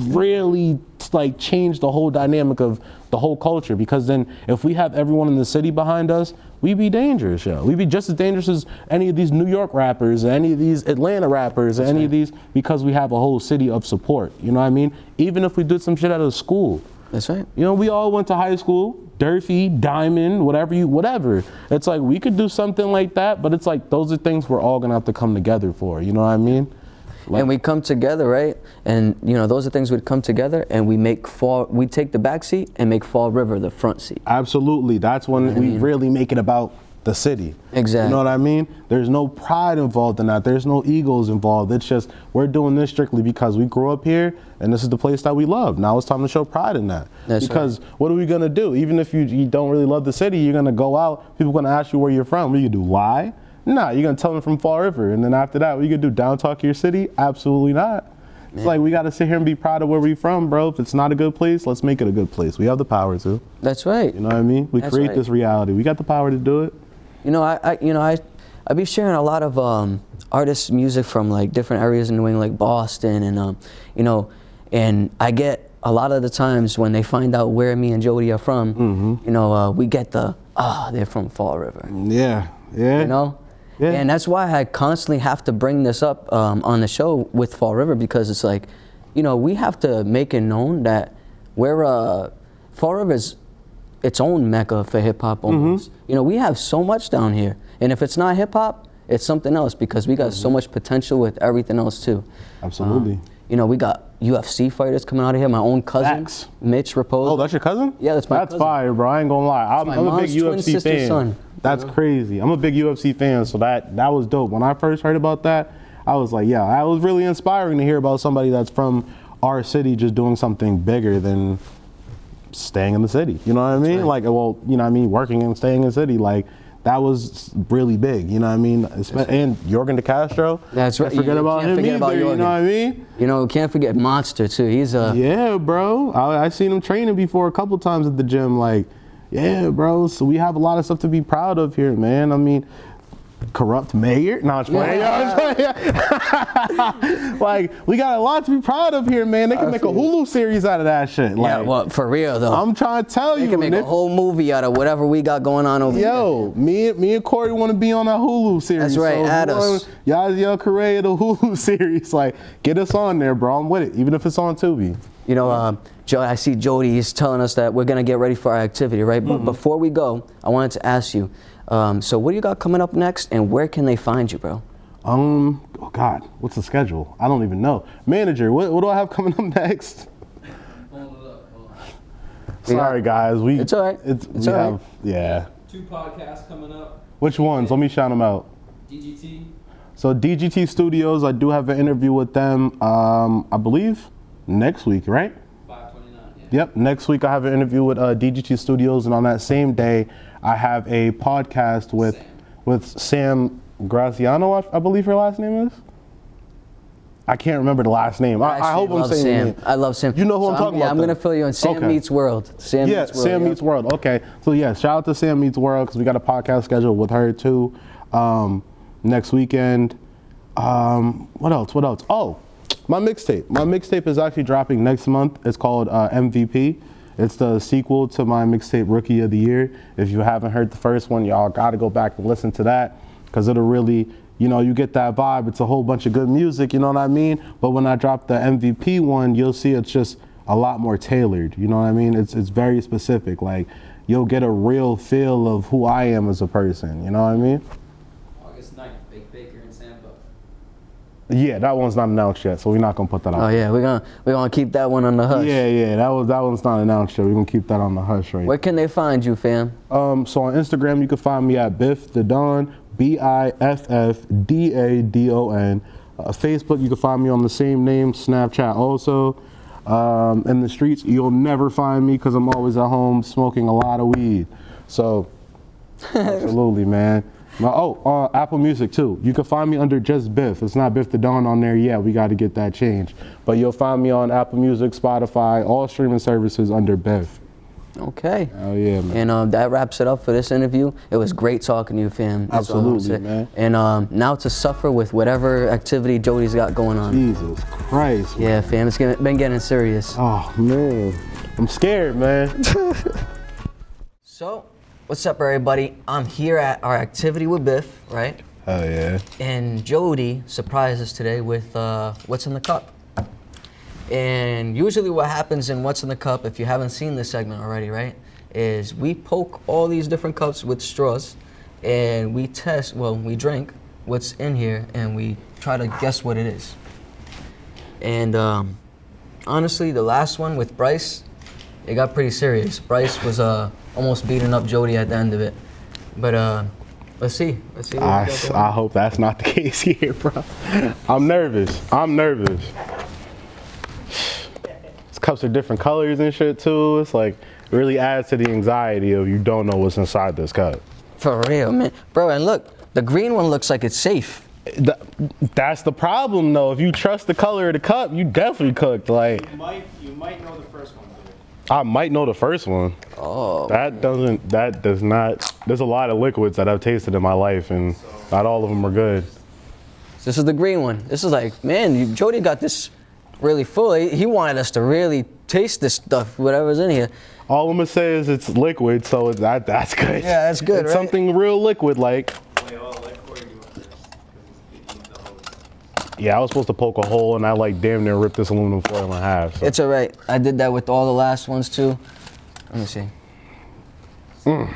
Speaker 4: really like change the whole dynamic of the whole culture, because then if we have everyone in the city behind us, we'd be dangerous, yo. We'd be just as dangerous as any of these New York rappers, or any of these Atlanta rappers, or any of these, because we have a whole city of support, you know what I mean? Even if we did some shit out of school.
Speaker 1: That's right.
Speaker 4: You know, we all went to high school, Durfee, Diamond, whatever. It's like we could do something like that, but it's like those are things we're all gonna have to come together for, you know what I mean? Like,
Speaker 1: and we come together, right? And you know, those are things we'd come together, and we take the back seat and make Fall River the front seat.
Speaker 4: absolutely, that's when we really make it about the city.
Speaker 1: Exactly.
Speaker 4: You know what I mean? There's no pride involved in that. There's no egos involved. It's just we're doing this strictly because we grew up here and this is the place that we love. Now it's time to show pride in that.
Speaker 1: That's
Speaker 4: because
Speaker 1: right.
Speaker 4: What are we gonna do? Even if you don't really love the city, you're gonna go out, people are gonna ask you where you're from. What are you gonna do, lie? Nah, you're gonna tell them from Fall River, and then after that, what you gonna do, down talk your city? Absolutely not. It's like we gotta sit here and be proud of where we from, bro. If it's not a good place, let's make it a good place. We have the power to.
Speaker 1: That's right.
Speaker 4: You know what I mean? We
Speaker 1: That's
Speaker 4: create
Speaker 1: right.
Speaker 4: this reality. We got the power to do it.
Speaker 1: You know, I be sharing a lot of artists' music from like different areas in New England, like Boston, and you know, and I get a lot of the times when they find out where me and Jody are from, you know, we get they're from Fall River.
Speaker 4: Yeah, yeah.
Speaker 1: You know?
Speaker 4: Yeah.
Speaker 1: And that's why I constantly have to bring this up on the show with Fall River, because it's like, you know, we have to make it known that Fall River's its own mecca for hip hop almost. You know, we have so much down here, and if it's not hip hop, it's something else because we got so much potential with everything else too.
Speaker 4: Absolutely.
Speaker 1: You know, we got UFC fighters coming out of here. My own cousin,
Speaker 4: Facts.
Speaker 1: Mitch Raposo.
Speaker 4: Oh, that's your cousin?
Speaker 1: Yeah, that's my
Speaker 4: That's
Speaker 1: cousin.
Speaker 4: fire, bro. I ain't gonna lie. I'm
Speaker 1: my
Speaker 4: a big
Speaker 1: mom's twin
Speaker 4: UFC
Speaker 1: sister's
Speaker 4: fan.
Speaker 1: son.
Speaker 4: That's crazy. I'm a big UFC fan, so that was dope. When I first heard about that, I was like, yeah, that was really inspiring to hear about somebody that's from our city just doing something bigger than staying in the city. You know what I mean?
Speaker 1: right.
Speaker 4: Like, well, you know what I mean? Working and staying in the city, like, that was really big. You know what I mean? And Jorgen De Castro.
Speaker 1: That's right.
Speaker 4: Can't forget
Speaker 1: You
Speaker 4: about
Speaker 1: can't
Speaker 4: him
Speaker 1: forget
Speaker 4: either.
Speaker 1: about
Speaker 4: You know
Speaker 1: Jorgen.
Speaker 4: what I mean?
Speaker 1: You know, can't forget Monster too. He's a
Speaker 4: Yeah, bro. I seen him training before a couple times at the gym. Like, yeah, bro. So we have a lot of stuff to be proud of here, man. I mean, corrupt mayor. No, it's playing. Like, we got a lot to be proud of here, man. They can make a Hulu series out of that shit. Like,
Speaker 1: yeah. Well, for real though.
Speaker 4: I'm trying to tell
Speaker 1: They
Speaker 4: you.
Speaker 1: can make a whole movie out of whatever we got going on over
Speaker 4: Yo, me and Corey want to be on that Hulu series.
Speaker 1: That's right,
Speaker 4: So if
Speaker 1: add
Speaker 4: you
Speaker 1: us.
Speaker 4: want Yaziel Correa, the Hulu series. Like, get us on there, bro. I'm with it, even if it's on Tubi.
Speaker 1: You know, Joe, I see Jody. He's telling us that we're gonna get ready for our activity, right? But before we go, I wanted to ask you. So what do you got coming up next, and where can they find you, bro?
Speaker 4: Oh God, what's the schedule? I don't even know. Manager, what do I have coming up next? Sorry, guys.
Speaker 1: It's all right.
Speaker 4: We
Speaker 1: all right.
Speaker 4: have, yeah.
Speaker 5: 2 podcasts coming up.
Speaker 4: Which ones? Let me shout them out.
Speaker 5: DGT.
Speaker 4: So DGT Studios, I do have an interview with them. I believe next week, right?
Speaker 5: 529. Yeah.
Speaker 4: Yep. Next week I have an interview with DGT Studios, and on that same day I have a podcast with Sam Graziano, I believe her last name is. I can't remember the last name. I hope I'm saying
Speaker 1: Sam.
Speaker 4: the name.
Speaker 1: I love Sam.
Speaker 4: You know who I'm talking
Speaker 1: Yeah,
Speaker 4: about,
Speaker 1: I'm gonna
Speaker 4: then?
Speaker 1: fill you in. Sam
Speaker 4: Okay.
Speaker 1: Meets World. Sam
Speaker 4: Yeah,
Speaker 1: Meets World.
Speaker 4: Sam Meets World. Okay. So yeah, shout out to Sam Meets World because we got a podcast scheduled with her too next weekend. What else? Oh, my mixtape. My mixtape is actually dropping next month. It's called MVP. It's the sequel to my mixtape Rookie of the Year. If you haven't heard the first one, y'all got to go back and listen to that because it'll really, you know, you get that vibe. It's a whole bunch of good music, you know what I mean? But when I drop the MVP one, you'll see it's just a lot more tailored, you know what I mean? It's very specific. Like, you'll get a real feel of who I am as a person, you know what I mean?
Speaker 5: August 9th, Big Baker and Sambo.
Speaker 4: Yeah, that one's not announced yet, so we're not gonna put that out.
Speaker 1: Oh yeah, we're gonna keep that one on the hush.
Speaker 4: Yeah, that one's not announced yet. We're gonna keep that on the hush right.
Speaker 1: Where can they find you, fam?
Speaker 4: So on Instagram you can find me at Biff Da Don, BiffDadon. Facebook you can find me on the same name. Snapchat also. In the streets you'll never find me because I'm always at home smoking a lot of weed. So absolutely, man. Apple Music too. You can find me under just Biff. It's not Biff Da Don on there yet. We got to get that changed. But you'll find me on Apple Music, Spotify, all streaming services under Biff.
Speaker 1: Okay.
Speaker 4: Oh yeah, man.
Speaker 1: And that wraps it up for this interview. It was great talking to you, fam. That's all I'm
Speaker 4: Absolutely,
Speaker 1: saying.
Speaker 4: man.
Speaker 1: And now to suffer with whatever activity Jody's got going on.
Speaker 4: Jesus Christ.
Speaker 1: Yeah, fam. It's been getting serious.
Speaker 4: Oh man, I'm scared, man.
Speaker 1: So, what's up, everybody? I'm here at our activity with Biff, right?
Speaker 4: Oh yeah.
Speaker 1: And Jody surprised us today with What's in the Cup. And usually what happens in What's in the Cup, if you haven't seen this segment already, right, is we poke all these different cups with straws and we drink what's in here and we try to guess what it is. And honestly, the last one with Bryce, it got pretty serious. Bryce was almost beating up Jody at the end of it. But let's see. Let's see what we got going on.
Speaker 4: I hope that's not the case here, bro. I'm nervous. These cups are different colors and shit too. It's like, it really adds to the anxiety of you don't know what's inside this cup.
Speaker 1: For real, man. Bro, and look, the green one looks like it's safe.
Speaker 4: That's the problem though. If you trust the color of the cup, you definitely cooked. Like,
Speaker 2: You might know the first one, dude.
Speaker 4: I might know the first one.
Speaker 1: Oh.
Speaker 4: That does not, there's a lot of liquids that I've tasted in my life and not all of them are good.
Speaker 1: This is the green one. This is like, man, Jody got this really full. He wanted us to really taste this stuff, whatever's in here.
Speaker 4: All I'm gonna say is it's liquid, so that's good.
Speaker 1: Yeah, that's good,
Speaker 4: It's
Speaker 1: right?
Speaker 4: something real liquid like. Yeah, I was supposed to poke a hole and I like damn near ripped this aluminum foil in half. So.
Speaker 1: It's all right. I did that with all the last ones too. Let me see. Can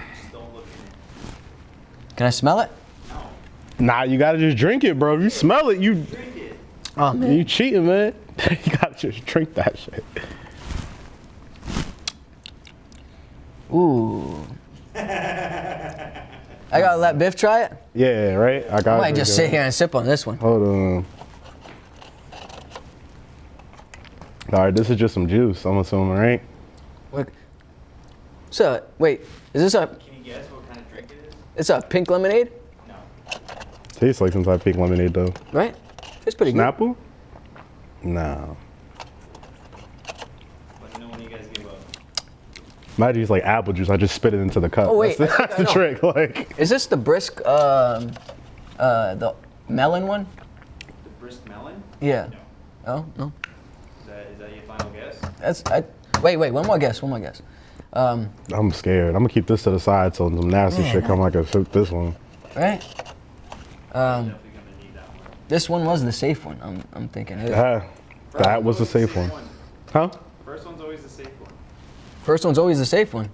Speaker 1: I smell it?
Speaker 4: Nah, you gotta just drink it, bro. If you smell it, you
Speaker 1: Oh man.
Speaker 4: you cheating, man. You gotta just drink that shit.
Speaker 1: Ooh. I gotta let Biff try it.
Speaker 4: Yeah, right. I got.
Speaker 1: I might just sit here and sip on this one.
Speaker 4: Hold on. All right, this is just some juice. I'm assuming, right?
Speaker 1: Look. So wait, is this a?
Speaker 6: Can you guess what kind of drink it is?
Speaker 1: It's a pink lemonade,
Speaker 6: No.
Speaker 4: Tastes like some type of pink lemonade though.
Speaker 1: right? It's pretty good.
Speaker 4: Snapple? No.
Speaker 6: Let me know when you guys give up.
Speaker 4: Imagine it's like apple juice. I just spit it into the cup.
Speaker 1: Oh, wait,
Speaker 4: that's
Speaker 1: I
Speaker 4: the,
Speaker 1: think
Speaker 4: that's
Speaker 1: I
Speaker 4: the
Speaker 1: know.
Speaker 4: trick. Like,
Speaker 1: Is this the brisk, the melon one?
Speaker 6: The brisk melon?
Speaker 1: Yeah. Oh no.
Speaker 6: Is that your final guess?
Speaker 1: Wait. One more guess.
Speaker 4: I'm scared. I'm gonna keep this to the side so some nasty shit come. I can sip this one.
Speaker 1: Right.
Speaker 6: Definitely gonna need that one.
Speaker 1: This one was the safe one. I'm thinking.
Speaker 4: That was the safe one. Huh?
Speaker 6: First one's always the safe one.
Speaker 1: First one's always the safe one.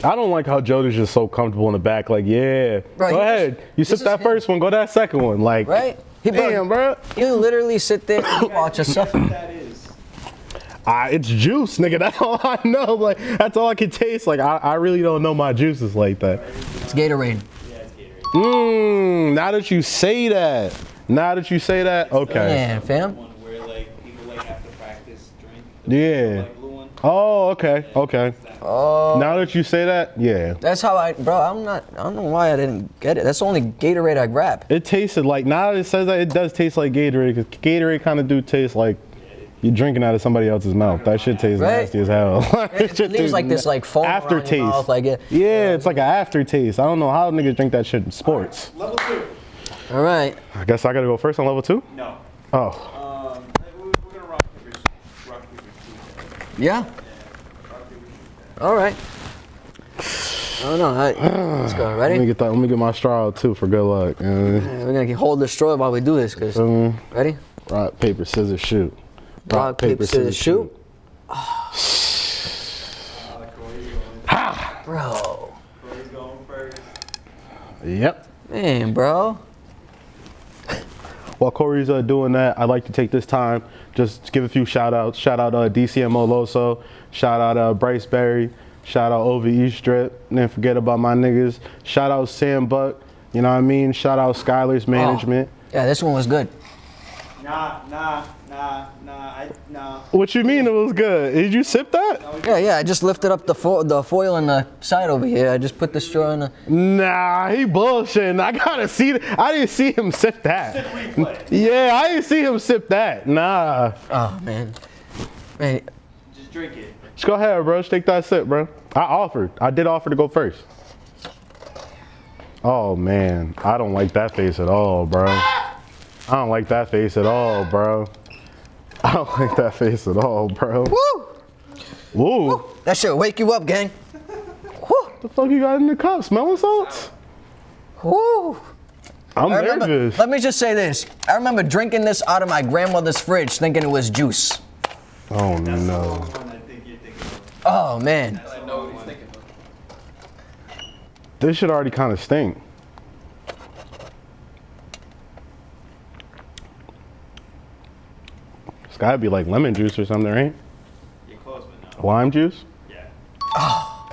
Speaker 4: I don't like how Jody's just so comfortable in the back. Like, yeah,
Speaker 1: Bro,
Speaker 4: go
Speaker 1: he
Speaker 4: ahead. You sip
Speaker 1: is
Speaker 4: that
Speaker 1: him.
Speaker 4: first one. Go that second one. Like,
Speaker 1: Right?
Speaker 4: damn, bro.
Speaker 1: You literally sit there and watch yourself.
Speaker 6: That is.
Speaker 4: It's juice, nigga. That's all I know. Like, that's all I can taste. Like, I really don't know my juices like that.
Speaker 1: It's Gatorade.
Speaker 6: Yeah, it's Gatorade.
Speaker 4: Now that you say that. Okay.
Speaker 1: Yeah, fam.
Speaker 6: One where like people like have to practice drink.
Speaker 4: Yeah.
Speaker 6: Like blue one.
Speaker 4: Oh, okay.
Speaker 1: Oh,
Speaker 4: Now that you say that, yeah.
Speaker 1: that's how I don't know why I didn't get it. That's the only Gatorade I grabbed.
Speaker 4: It tasted like, now that it says that, it does taste like Gatorade, because Gatorade kind of do taste like you're drinking out of somebody else's mouth. That shit tastes
Speaker 1: Right?
Speaker 4: nasty as hell.
Speaker 1: It leaves like this like foam around your
Speaker 4: aftertaste.
Speaker 1: mouth, like it.
Speaker 4: Yeah, it's like an aftertaste. I don't know how niggas drink that shit in sports.
Speaker 6: Level 2.
Speaker 1: All right.
Speaker 4: I guess I gotta go first on level 2?
Speaker 6: No.
Speaker 4: Oh.
Speaker 6: We're gonna rock paper shoot.
Speaker 1: Yeah.
Speaker 6: Rock paper shoot.
Speaker 1: All right. Oh no. Let's go.
Speaker 4: Let me
Speaker 1: Ready?
Speaker 4: get my straw out too for good luck.
Speaker 1: Yeah, we're gonna hold the straw while we do this, cause ready?
Speaker 4: Rock, paper, scissors, shoot.
Speaker 1: Rock, paper, scissors, shoot. Bro.
Speaker 6: Corey's going first.
Speaker 4: Yep.
Speaker 1: Man, bro.
Speaker 4: While Corey's doing that, I'd like to take this time just to give a few shout outs. Shout out DCMO Loso. Shout out Bryce Berry. Shout out OVE Strip. Didn't forget about my niggas. Shout out Sam Buck. You know what I mean? Shout out Skylar's management.
Speaker 1: Yeah, this one was good.
Speaker 6: Nah.
Speaker 4: What you mean it was good? Did you sip that?
Speaker 1: Yeah. I just lifted up the foil on the side over here. I just put the straw in the.
Speaker 4: Nah, he bullshitting. I gotta see I didn't see him sip that. Yeah, I didn't see him sip that. Nah.
Speaker 1: Oh man. Man,
Speaker 6: Just drink it.
Speaker 4: Just go ahead, bro. Just take that sip, bro. I did offer to go first. Oh man, I don't like that face at all, bro. I don't like that face at all, bro. I don't like that face at all, bro.
Speaker 1: woo!
Speaker 4: Woo.
Speaker 1: That shit wake you up, gang. Woo!
Speaker 4: The fuck you got in the cup? Smelling salts?
Speaker 1: Woo!
Speaker 4: I'm
Speaker 1: I remember,
Speaker 4: nervous.
Speaker 1: let me just say this. I remember drinking this out of my grandmother's fridge thinking it was juice.
Speaker 4: Oh no.
Speaker 6: One I think you're thinking of.
Speaker 1: Oh man.
Speaker 5: I know what he's thinking of.
Speaker 4: This shit already kind of stink. It's gotta be like lemon juice or something, right?
Speaker 6: You're close, but no.
Speaker 4: Lime juice?
Speaker 6: Yeah.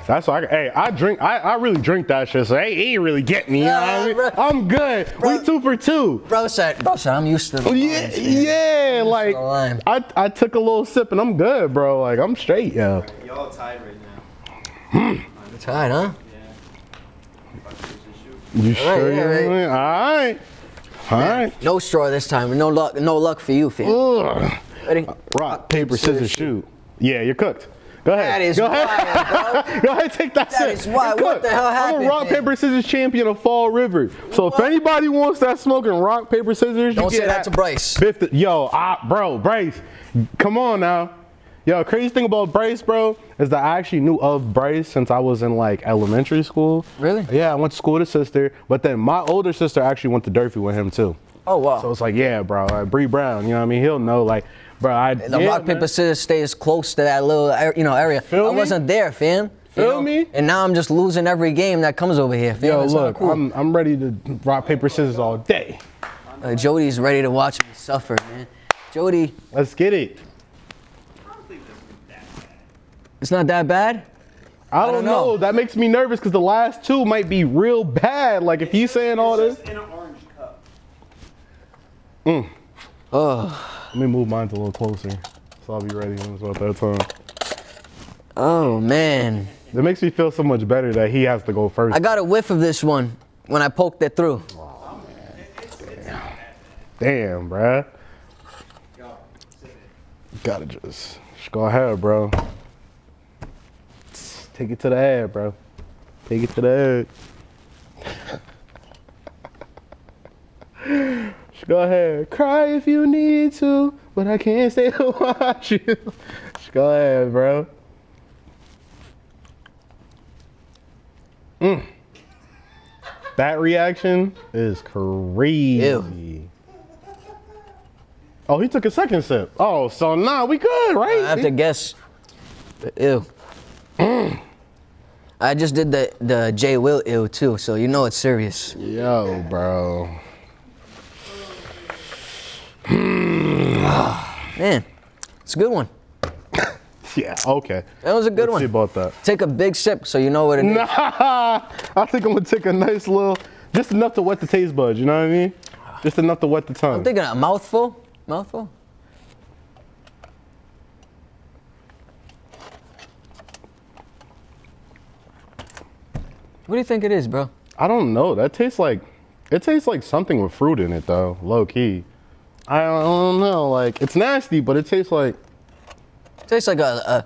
Speaker 4: That's why I really drink that shit, so he ain't really get me, you know what I mean?
Speaker 1: Bro.
Speaker 4: I'm good.
Speaker 1: Bro.
Speaker 4: We 2 for 2.
Speaker 1: Bro said, I'm used to the
Speaker 4: Yeah,
Speaker 1: limes, man.
Speaker 4: yeah, like
Speaker 1: the lime.
Speaker 4: I took a little sip and I'm good, bro. Like I'm straight, yo.
Speaker 6: Y'all tied right now.
Speaker 1: Tired, huh?
Speaker 6: Yeah. Rock, paper, scissors, shoot.
Speaker 4: You sure?
Speaker 1: yeah,
Speaker 4: All right.
Speaker 1: No straw this time. No luck for you, fam.
Speaker 4: Ugh.
Speaker 1: Ready?
Speaker 4: Rock, paper, scissors, shoot. Yeah, you're cooked. Go ahead.
Speaker 1: That is
Speaker 4: Go ahead.
Speaker 1: wild, bro.
Speaker 4: Go ahead, take that sip.
Speaker 1: is wild.
Speaker 4: You're
Speaker 1: What
Speaker 4: cooked.
Speaker 1: the hell
Speaker 4: I'm
Speaker 1: happened,
Speaker 4: a rock,
Speaker 1: man?
Speaker 4: paper, scissors champion of Fall River. So if anybody wants that smoking rock, paper, scissors,
Speaker 1: Don't
Speaker 4: you
Speaker 1: say
Speaker 4: get
Speaker 1: that to Bryce.
Speaker 4: Bro, Bryce, come on now. Yo, crazy thing about Bryce, bro, is that I actually knew of Bryce since I was in like elementary school.
Speaker 1: Really?
Speaker 4: Yeah, I went to school with his sister, but then my older sister actually went to Durfee with him too.
Speaker 1: Oh wow.
Speaker 4: So it's like, yeah, bro, like Bree Brown, you know what I mean? He'll know, like, bro,
Speaker 1: The rock, paper, scissors stays close to that little area.
Speaker 4: Feel
Speaker 1: I
Speaker 4: me?
Speaker 1: wasn't there, fam.
Speaker 4: Feel me?
Speaker 1: And now I'm just losing every game that comes over here. Fam.
Speaker 4: Yo,
Speaker 1: It's not
Speaker 4: look,
Speaker 1: cool.
Speaker 4: I'm ready to rock, paper, scissors all day.
Speaker 1: Jody's ready to watch me suffer, man. Jody,
Speaker 4: Let's get it.
Speaker 1: it's not that bad?
Speaker 4: I don't know. That makes me nervous because the last two might be real bad. Like if you saying all this.
Speaker 6: In an orange cup.
Speaker 1: Oh,
Speaker 4: Let me move mine a little closer, so I'll be ready when it's about that time.
Speaker 1: oh man.
Speaker 4: It makes me feel so much better that he has to go first.
Speaker 1: I got a whiff of this one when I poked it through.
Speaker 4: Damn, bruh. Gotta just go ahead, bro. Take it to the head, bro. Take it to the head. Just go ahead. Cry if you need to, but I can't stay to watch you. Just go ahead, bro. That reaction is crazy.
Speaker 1: Ew.
Speaker 4: Oh, he took a second sip. Oh, so nah, we good, right?
Speaker 1: I have to guess. Ew. I just did the J Will ew too, so you know it's serious.
Speaker 4: Yo, bro.
Speaker 1: Man, it's a good one.
Speaker 4: Yeah, okay.
Speaker 1: That was a good
Speaker 4: Let's see
Speaker 1: one.
Speaker 4: about that.
Speaker 1: Take a big sip so you know what it is.
Speaker 4: Nah, I think I'm gonna take a nice little, just enough to wet the taste buds, you know what I mean? Just enough to wet the tongue.
Speaker 1: I'm thinking a mouthful. Mouthful? What do you think it is, bro?
Speaker 4: I don't know. That tastes like, it tastes like something with fruit in it though, low key. I don't know, like, it's nasty, but it tastes like
Speaker 1: Tastes like a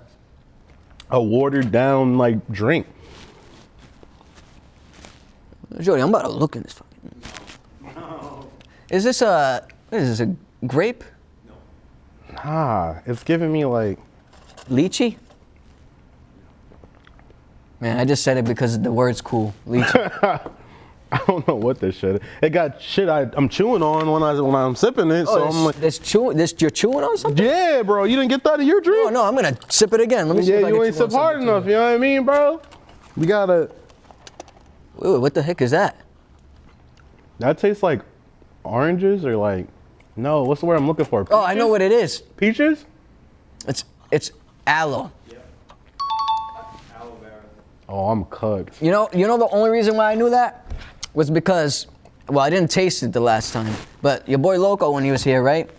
Speaker 4: watered down, like, drink.
Speaker 1: Jody, I'm about to look in this fucking.
Speaker 6: No.
Speaker 1: Is this a, what is this, a grape?
Speaker 4: Nah, it's giving me like,
Speaker 1: Lychee? Man, I just said it because the word's cool. Lychee.
Speaker 4: I don't know what this shit is. It got shit I'm chewing on when I'm sipping it, so I'm like,
Speaker 1: You're chewing on something?
Speaker 4: yeah, bro, you didn't get that in your drink?
Speaker 1: Oh, no, I'm gonna sip it again. Let me see if
Speaker 4: Yeah,
Speaker 1: I
Speaker 4: you
Speaker 1: can
Speaker 4: ain't
Speaker 1: chew on
Speaker 4: sip hard
Speaker 1: something
Speaker 4: enough,
Speaker 1: too.
Speaker 4: you know what I mean, bro? We gotta,
Speaker 1: Wait, what the heck is that?
Speaker 4: that tastes like oranges or like, no, what's the word I'm looking for?
Speaker 1: Oh, I know what it is.
Speaker 4: Peaches?
Speaker 1: It's aloe.
Speaker 6: Aloe vera.
Speaker 4: Oh, I'm cooked.
Speaker 1: You know the only reason why I knew that was because, well, I didn't taste it the last time, but your boy Loco, when he was here, right?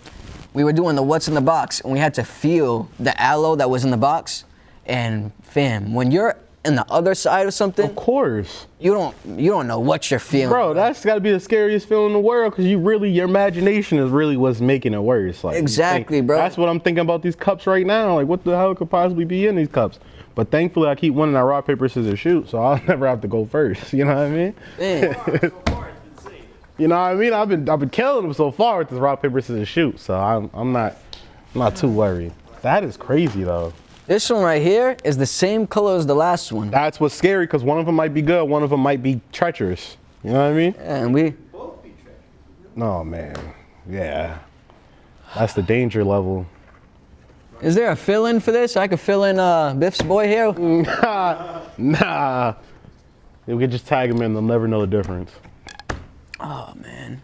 Speaker 1: We were doing the what's in the box, and we had to feel the aloe that was in the box. And fam, when you're in the other side of something,
Speaker 4: Of course.
Speaker 1: you don't know what you're feeling.
Speaker 4: Bro, that's gotta be the scariest feeling in the world because your imagination is really what's making it worse. Like, you
Speaker 1: Exactly,
Speaker 4: think-
Speaker 1: bro.
Speaker 4: That's what I'm thinking about these cups right now. Like, what the hell could possibly be in these cups? But thankfully, I keep winning that rock, paper, scissors, shoot, so I'll never have to go first. You know what I mean?
Speaker 1: Man,
Speaker 6: So far, it's been safe.
Speaker 4: You know what I mean? I've been killing them so far with this rock, paper, scissors, shoot, so I'm not too worried. That is crazy though.
Speaker 1: this one right here is the same color as the last one.
Speaker 4: That's what's scary because one of them might be good, one of them might be treacherous. You know what I mean?
Speaker 1: And we,
Speaker 6: Both be treacherous.
Speaker 4: No, man. Yeah. That's the danger level.
Speaker 1: is there a fill-in for this? I could fill in Biff's boy here.
Speaker 4: Nah. We could just tag them in, they'll never know the difference.
Speaker 1: Oh man.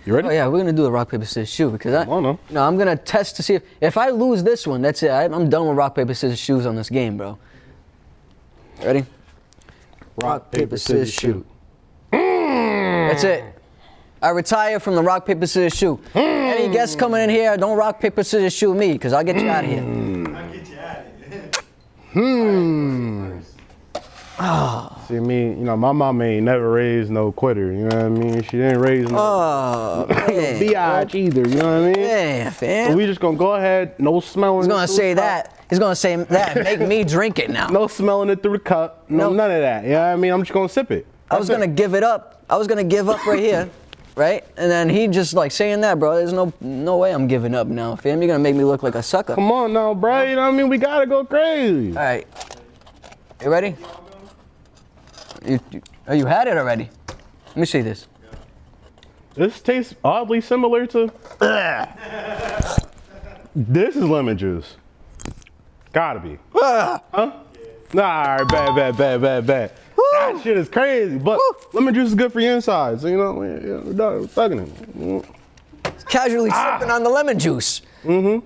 Speaker 4: You ready?
Speaker 1: Oh yeah, we're gonna do the rock paper scissors shoot because
Speaker 4: Come on, now.
Speaker 1: I'm gonna test to see if I lose this one. That's it. I'm done with rock paper scissors shoes on this game, bro. Ready? Rock paper scissors shoot. That's it. I retire from the rock paper scissors shoot. Any guests coming in here, don't rock paper scissors shoot me because I'll get you out of here.
Speaker 6: I'll get you out of here.
Speaker 4: See me, my mama ain't never raised no quitter, you know what I mean? She didn't raise no
Speaker 1: Oh man.
Speaker 4: biatch either, you know what I mean?
Speaker 1: Yeah,
Speaker 4: So
Speaker 1: fam.
Speaker 4: we just gonna go ahead, no smelling.
Speaker 1: He's gonna
Speaker 4: it through
Speaker 1: say
Speaker 4: the cup.
Speaker 1: that. He's gonna say that. Make me drink it now.
Speaker 4: No smelling it through the cup. No,
Speaker 1: Nope.
Speaker 4: none of that. You know what I mean? I'm just gonna sip it.
Speaker 1: I was
Speaker 4: That's
Speaker 1: gonna
Speaker 4: it.
Speaker 1: give it up. I was gonna give up right here, right? And then he just like saying that, bro. There's no way I'm giving up now, fam. You're gonna make me look like a sucker. All
Speaker 4: Come on now, bro. You know what I mean? We gotta go crazy.
Speaker 1: right. You ready? You had it already. Let me see this.
Speaker 4: This tastes oddly similar to. This is lemon juice. Gotta be. Huh? Nah, all right, bad. That shit is crazy, but lemon juice is good for your insides. So, you know, we're thugging it.
Speaker 1: Casually sipping on the lemon juice.
Speaker 4: I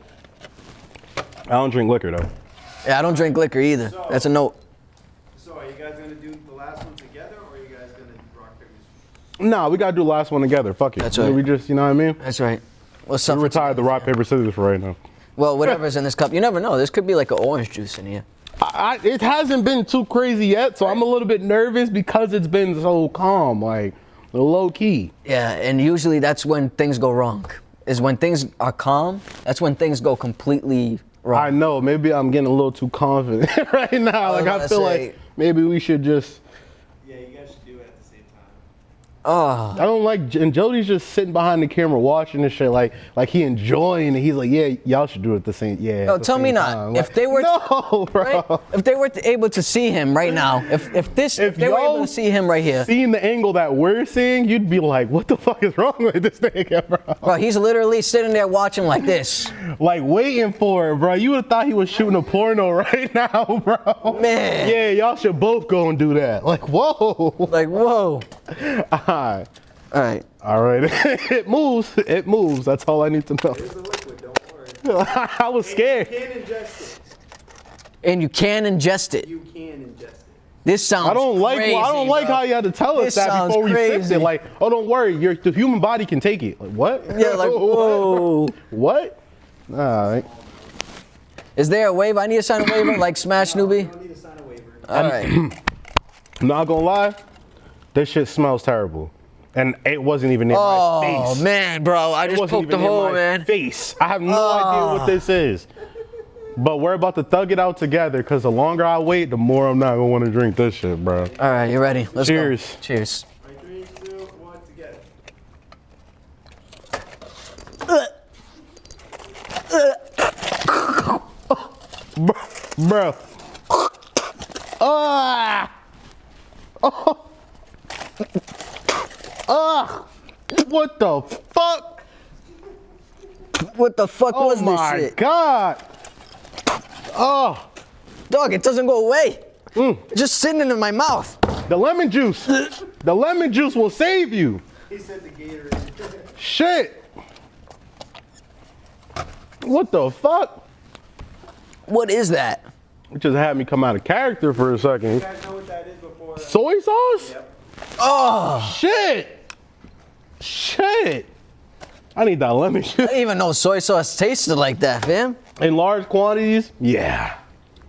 Speaker 4: don't drink liquor though.
Speaker 1: Yeah, I don't drink liquor either. That's a note.
Speaker 6: So are you guys gonna do the last one together, or are you guys gonna rock paper scissors?
Speaker 4: Nah, we gotta do the last one together. Fuck it.
Speaker 1: That's right.
Speaker 4: We just, you know what I mean?
Speaker 1: That's right. What's
Speaker 4: We
Speaker 1: up?
Speaker 4: retired the rock paper scissors for right now.
Speaker 1: Well, whatever's in this cup, you never know. This could be like an orange juice in here.
Speaker 4: It hasn't been too crazy yet, so I'm a little bit nervous because it's been so calm, like low key.
Speaker 1: Yeah, and usually that's when things go wrong. Is when things are calm. That's when things go completely wrong.
Speaker 4: I know, maybe I'm getting a little too confident right now. Like I feel like maybe we should just.
Speaker 6: Yeah, you guys should do it at the same time.
Speaker 1: Oh,
Speaker 4: I don't like, and Jody's just sitting behind the camera watching this shit, like he enjoying it. He's like, yeah, y'all should do it the same. Yeah.
Speaker 1: no,
Speaker 4: at the
Speaker 1: tell me
Speaker 4: same
Speaker 1: not.
Speaker 4: time.
Speaker 1: If
Speaker 4: Like,
Speaker 1: they were,
Speaker 4: no, bro.
Speaker 1: right? If they were able to see him right now, if they were able to see him right here,
Speaker 4: Seeing the angle that we're seeing, you'd be like, what the fuck is wrong with this nigga, bro?
Speaker 1: bro, he's literally sitting there watching like this.
Speaker 4: Like waiting for it, bro. You would have thought he was shooting a porno right now, bro.
Speaker 1: Man.
Speaker 4: Yeah, y'all should both go and do that. Like, whoa.
Speaker 1: Like, whoa.
Speaker 4: Alright.
Speaker 1: All right.
Speaker 4: All right. It moves. It moves. That's all I need to know.
Speaker 6: It's a liquid, don't worry.
Speaker 4: I was scared.
Speaker 6: You can ingest it.
Speaker 1: And you can ingest it.
Speaker 6: You can ingest it.
Speaker 1: This sounds
Speaker 4: I don't like.
Speaker 1: crazy,
Speaker 4: I don't like
Speaker 1: bro.
Speaker 4: how you had to tell us
Speaker 1: This
Speaker 4: that
Speaker 1: sounds
Speaker 4: before we sipped
Speaker 1: crazy.
Speaker 4: it. Like, oh, don't worry, the human body can take it. Like, what?
Speaker 1: Yeah, like, whoa.
Speaker 4: What? All right.
Speaker 1: Is there a waiver? I need to sign a waiver like Smash
Speaker 6: You
Speaker 1: Newbie.
Speaker 6: don't need to sign a waiver.
Speaker 1: All right.
Speaker 4: Not gonna lie, this shit smells terrible, and it wasn't even in my face.
Speaker 1: Oh man, bro, I
Speaker 4: It
Speaker 1: just
Speaker 4: wasn't
Speaker 1: poked the
Speaker 4: even in
Speaker 1: hole,
Speaker 4: my
Speaker 1: man.
Speaker 4: face. I have no idea what this is. But we're about to thug it out together, because the longer I wait, the more I'm not gonna want to drink this shit, bro.
Speaker 1: All right, you ready? Let's
Speaker 4: Cheers.
Speaker 1: go. Cheers.
Speaker 6: All right, 3, 2, 1, together.
Speaker 4: Bro. Ah. Oh. Ah. What the fuck?
Speaker 1: What the fuck
Speaker 4: Oh
Speaker 1: was this
Speaker 4: my
Speaker 1: shit?
Speaker 4: god. Oh.
Speaker 1: Dog, it doesn't go away. It's just sitting in my mouth.
Speaker 4: The lemon juice. The lemon juice will save you.
Speaker 6: He said the Gatorade.
Speaker 4: Shit. What the fuck?
Speaker 1: What is that?
Speaker 4: It just had me come out of character for a second.
Speaker 6: You guys know what that is before?
Speaker 4: Soy sauce?
Speaker 6: Yep.
Speaker 1: Oh,
Speaker 4: Shit. Shit. I need that lemon juice.
Speaker 1: I didn't even know soy sauce tasted like that, fam.
Speaker 4: In large quantities? Yeah.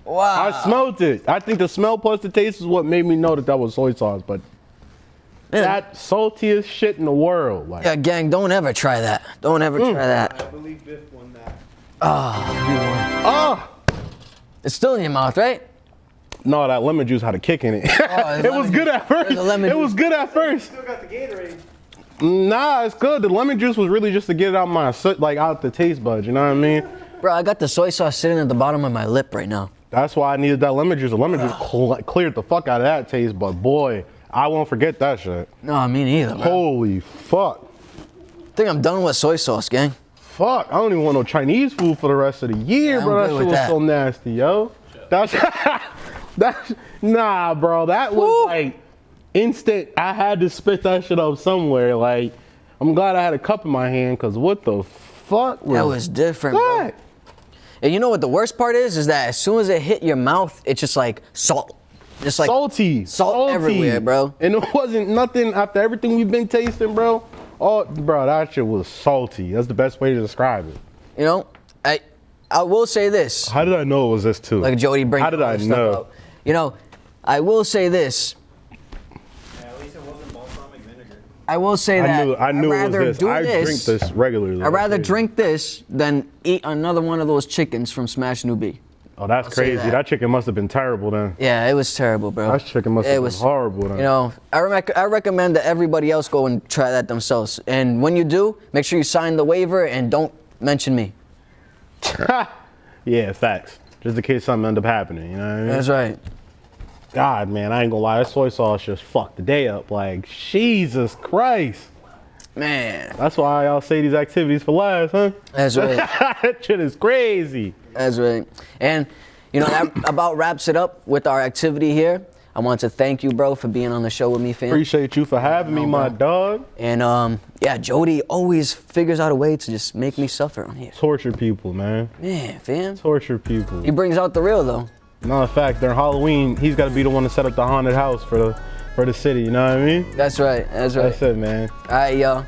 Speaker 1: Wow.
Speaker 4: I smelled it. I think the smell plus the taste is what made me know that that was soy sauce. But
Speaker 1: Man,
Speaker 4: that saltiest shit in the world. Like,
Speaker 1: yeah, gang, don't ever try that. Don't ever try that.
Speaker 6: I believe Biff won that.
Speaker 4: oh
Speaker 1: It's still in your mouth, right?
Speaker 4: no, that lemon juice had a kick in it.
Speaker 1: there's
Speaker 4: It was
Speaker 1: lemon
Speaker 4: good
Speaker 1: juice.
Speaker 4: at first.
Speaker 1: There's a lemon
Speaker 4: It was
Speaker 1: juice.
Speaker 4: good at first.
Speaker 6: Still got the Gatorade.
Speaker 4: Nah, it's good. The lemon juice was really just to get it out my like out the taste buds. You know what I mean?
Speaker 1: Bro, I got the soy sauce sitting at the bottom of my lip right now.
Speaker 4: That's why I needed that lemon juice. The lemon juice cleared the fuck out of that taste. But boy, I won't forget that shit.
Speaker 1: No, me neither, bro.
Speaker 4: Holy fuck.
Speaker 1: I think I'm done with soy sauce, gang.
Speaker 4: Fuck, I don't even want no Chinese food for the rest of the year,
Speaker 1: Yeah,
Speaker 4: bro.
Speaker 1: I'm
Speaker 4: That
Speaker 1: good
Speaker 4: shit
Speaker 1: with
Speaker 4: was
Speaker 1: that.
Speaker 4: so nasty, yo. That's nah, bro. That was
Speaker 1: Woo.
Speaker 4: like instant. I had to spit that shit up somewhere. Like, I'm glad I had a cup in my hand, cause what the fuck
Speaker 1: That was different, bro.
Speaker 4: that?
Speaker 1: And you know what the worst part is that as soon as it hit your mouth, it's just like salt. Just like
Speaker 4: Salty,
Speaker 1: salt everywhere, bro.
Speaker 4: And it wasn't nothing after everything we've been tasting, bro. Oh, bro, that shit was salty. That's the best way to describe it.
Speaker 1: You know, I will say this.
Speaker 4: How did I know it was this too?
Speaker 1: Like Jody bringing
Speaker 4: How did
Speaker 1: all
Speaker 4: I
Speaker 1: this stuff
Speaker 4: know?
Speaker 1: up. You know, I will say this.
Speaker 6: Yeah, at least it wasn't balsamic vinegar.
Speaker 1: I will say that
Speaker 4: I knew
Speaker 1: I'd
Speaker 4: it was
Speaker 1: rather
Speaker 4: this.
Speaker 1: do
Speaker 4: I drink this regularly.
Speaker 1: I'd rather
Speaker 4: That's crazy.
Speaker 1: drink this than eat another one of those chickens from Smash New B.
Speaker 4: Oh, that's
Speaker 1: say
Speaker 4: crazy.
Speaker 1: that.
Speaker 4: That chicken must have been terrible then.
Speaker 1: Yeah, it was terrible, bro.
Speaker 4: That chicken must have been horrible then.
Speaker 1: You know, I recommend that everybody else go and try that themselves. And when you do, make sure you sign the waiver and don't mention me.
Speaker 4: Yeah, facts. Just in case something end up happening, you know what I mean?
Speaker 1: That's right.
Speaker 4: God, man, I ain't gonna lie. That soy sauce just fucked the day up. Like, Jesus Christ.
Speaker 1: Man,
Speaker 4: That's why y'all say these activities for last, huh?
Speaker 1: that's right.
Speaker 4: That shit is crazy.
Speaker 1: That's right. And You know, that about wraps it up with our activity here. I want to thank you, bro, for being on the show with me, fam.
Speaker 4: Appreciate you for having me, my dog.
Speaker 1: And yeah, Jody always figures out a way to just make me suffer on here.
Speaker 4: Torture people, man.
Speaker 1: Man, fam.
Speaker 4: Torture people.
Speaker 1: He brings out the real, though.
Speaker 4: Matter of fact, during Halloween, he's got to be the one to set up the haunted house for the city. You know what I mean?
Speaker 1: That's right. That's right.
Speaker 4: That's it, man.
Speaker 1: All right, y'all.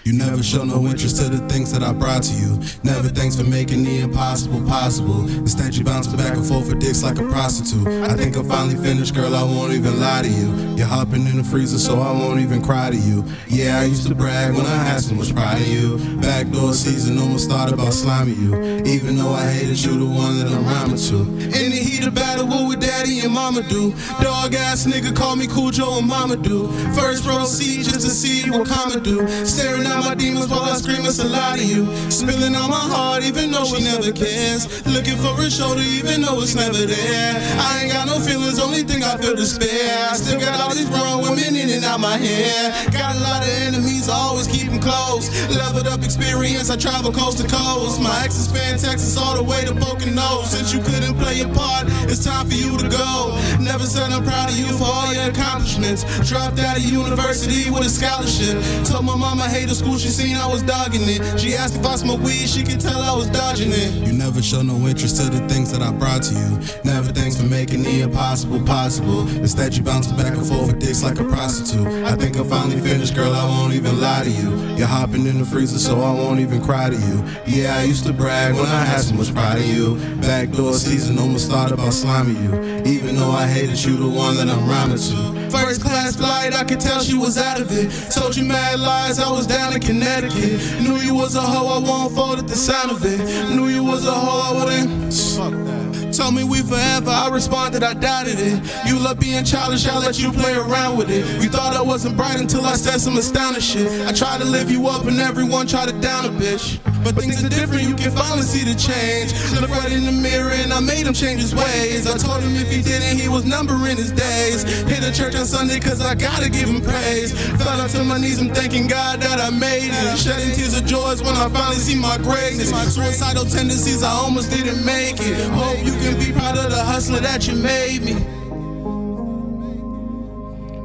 Speaker 3: You never show no interest to the things that I brought to you. Never thanks for making the impossible possible. Instead you bouncing back and forth for dicks like a prostitute. I think I'm finally finished, girl, I won't even lie to you. You're hopping in the freezer so I won't even cry to you. Yeah, I used to brag when I had so much pride in you. Backdoor season almost thought about sliming you. Even though I hated you, the one that I'm rhyming to. In the heat of battle, what would daddy and mama do? Dog ass nigga call me Cool Joe and mama do. First row seat just to see what Kama do. Staring at my demons while I scream it's a lie to you. Spilling on my heart even though she never cares. Looking for a shoulder even though it's never there. I ain't got no feelings, only thing I feel despair. I still got all these wrong women in and out my hair. Got a lot of enemies, I always keep them close. Leveled up experience, I travel coast to coast. My ex is span Texas all the way to Poconos. Since you couldn't play your part, it's time for you to go. Never said I'm proud of you for all your accomplishments. Dropped out of university with a scholarship. Told my mama I hated school, she seen I was dogging it. She asked if I smoke weed, she could tell I was dodging it. You never show no interest to the things that I brought to you. Never thanks for making the impossible possible. Instead you bouncing back and forth with dicks like a prostitute. I think I'm finally finished, girl, I won't even lie to you. You're hopping in the freezer so I won't even cry to you. Yeah, I used to brag when I had so much pride in you. Backdoor season almost thought about sliming you. Even though I hated you, the one that I'm rhyming to. First class flight, I could tell she was out of it. Told you mad lies, I was down in Connecticut. Knew you was a hoe, I won't fold at the sound of it. Knew you was a hoe, I wouldn't. Fuck that. Told me we forever, I responded, I doubted it. You love being childish, I let you play around with it. You thought I wasn't bright until I said some astounding shit. I tried to lift you up and everyone tried to down a bitch. But things are different, you can finally see the change. Look right in the mirror and I made him change his ways. I told him if he didn't, he was numbering his days. Hit the church on Sunday cause I gotta give him praise. Fell onto my knees, I'm thanking God that I made it. Shedding tears of joys when I finally see my greatness. Suicidal tendencies, I almost didn't make it. Hope you can be proud of the hustler that you made me.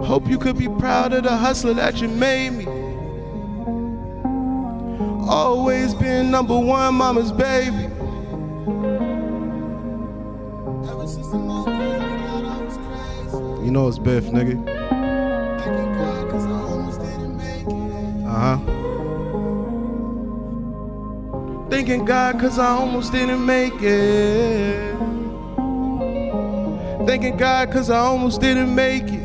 Speaker 3: Hope you could be proud of the hustler that you made me. Always been number one, mama's baby. You know it's Biff, nigga. Thanking God cause I almost didn't make it. Thanking God cause I almost didn't make it.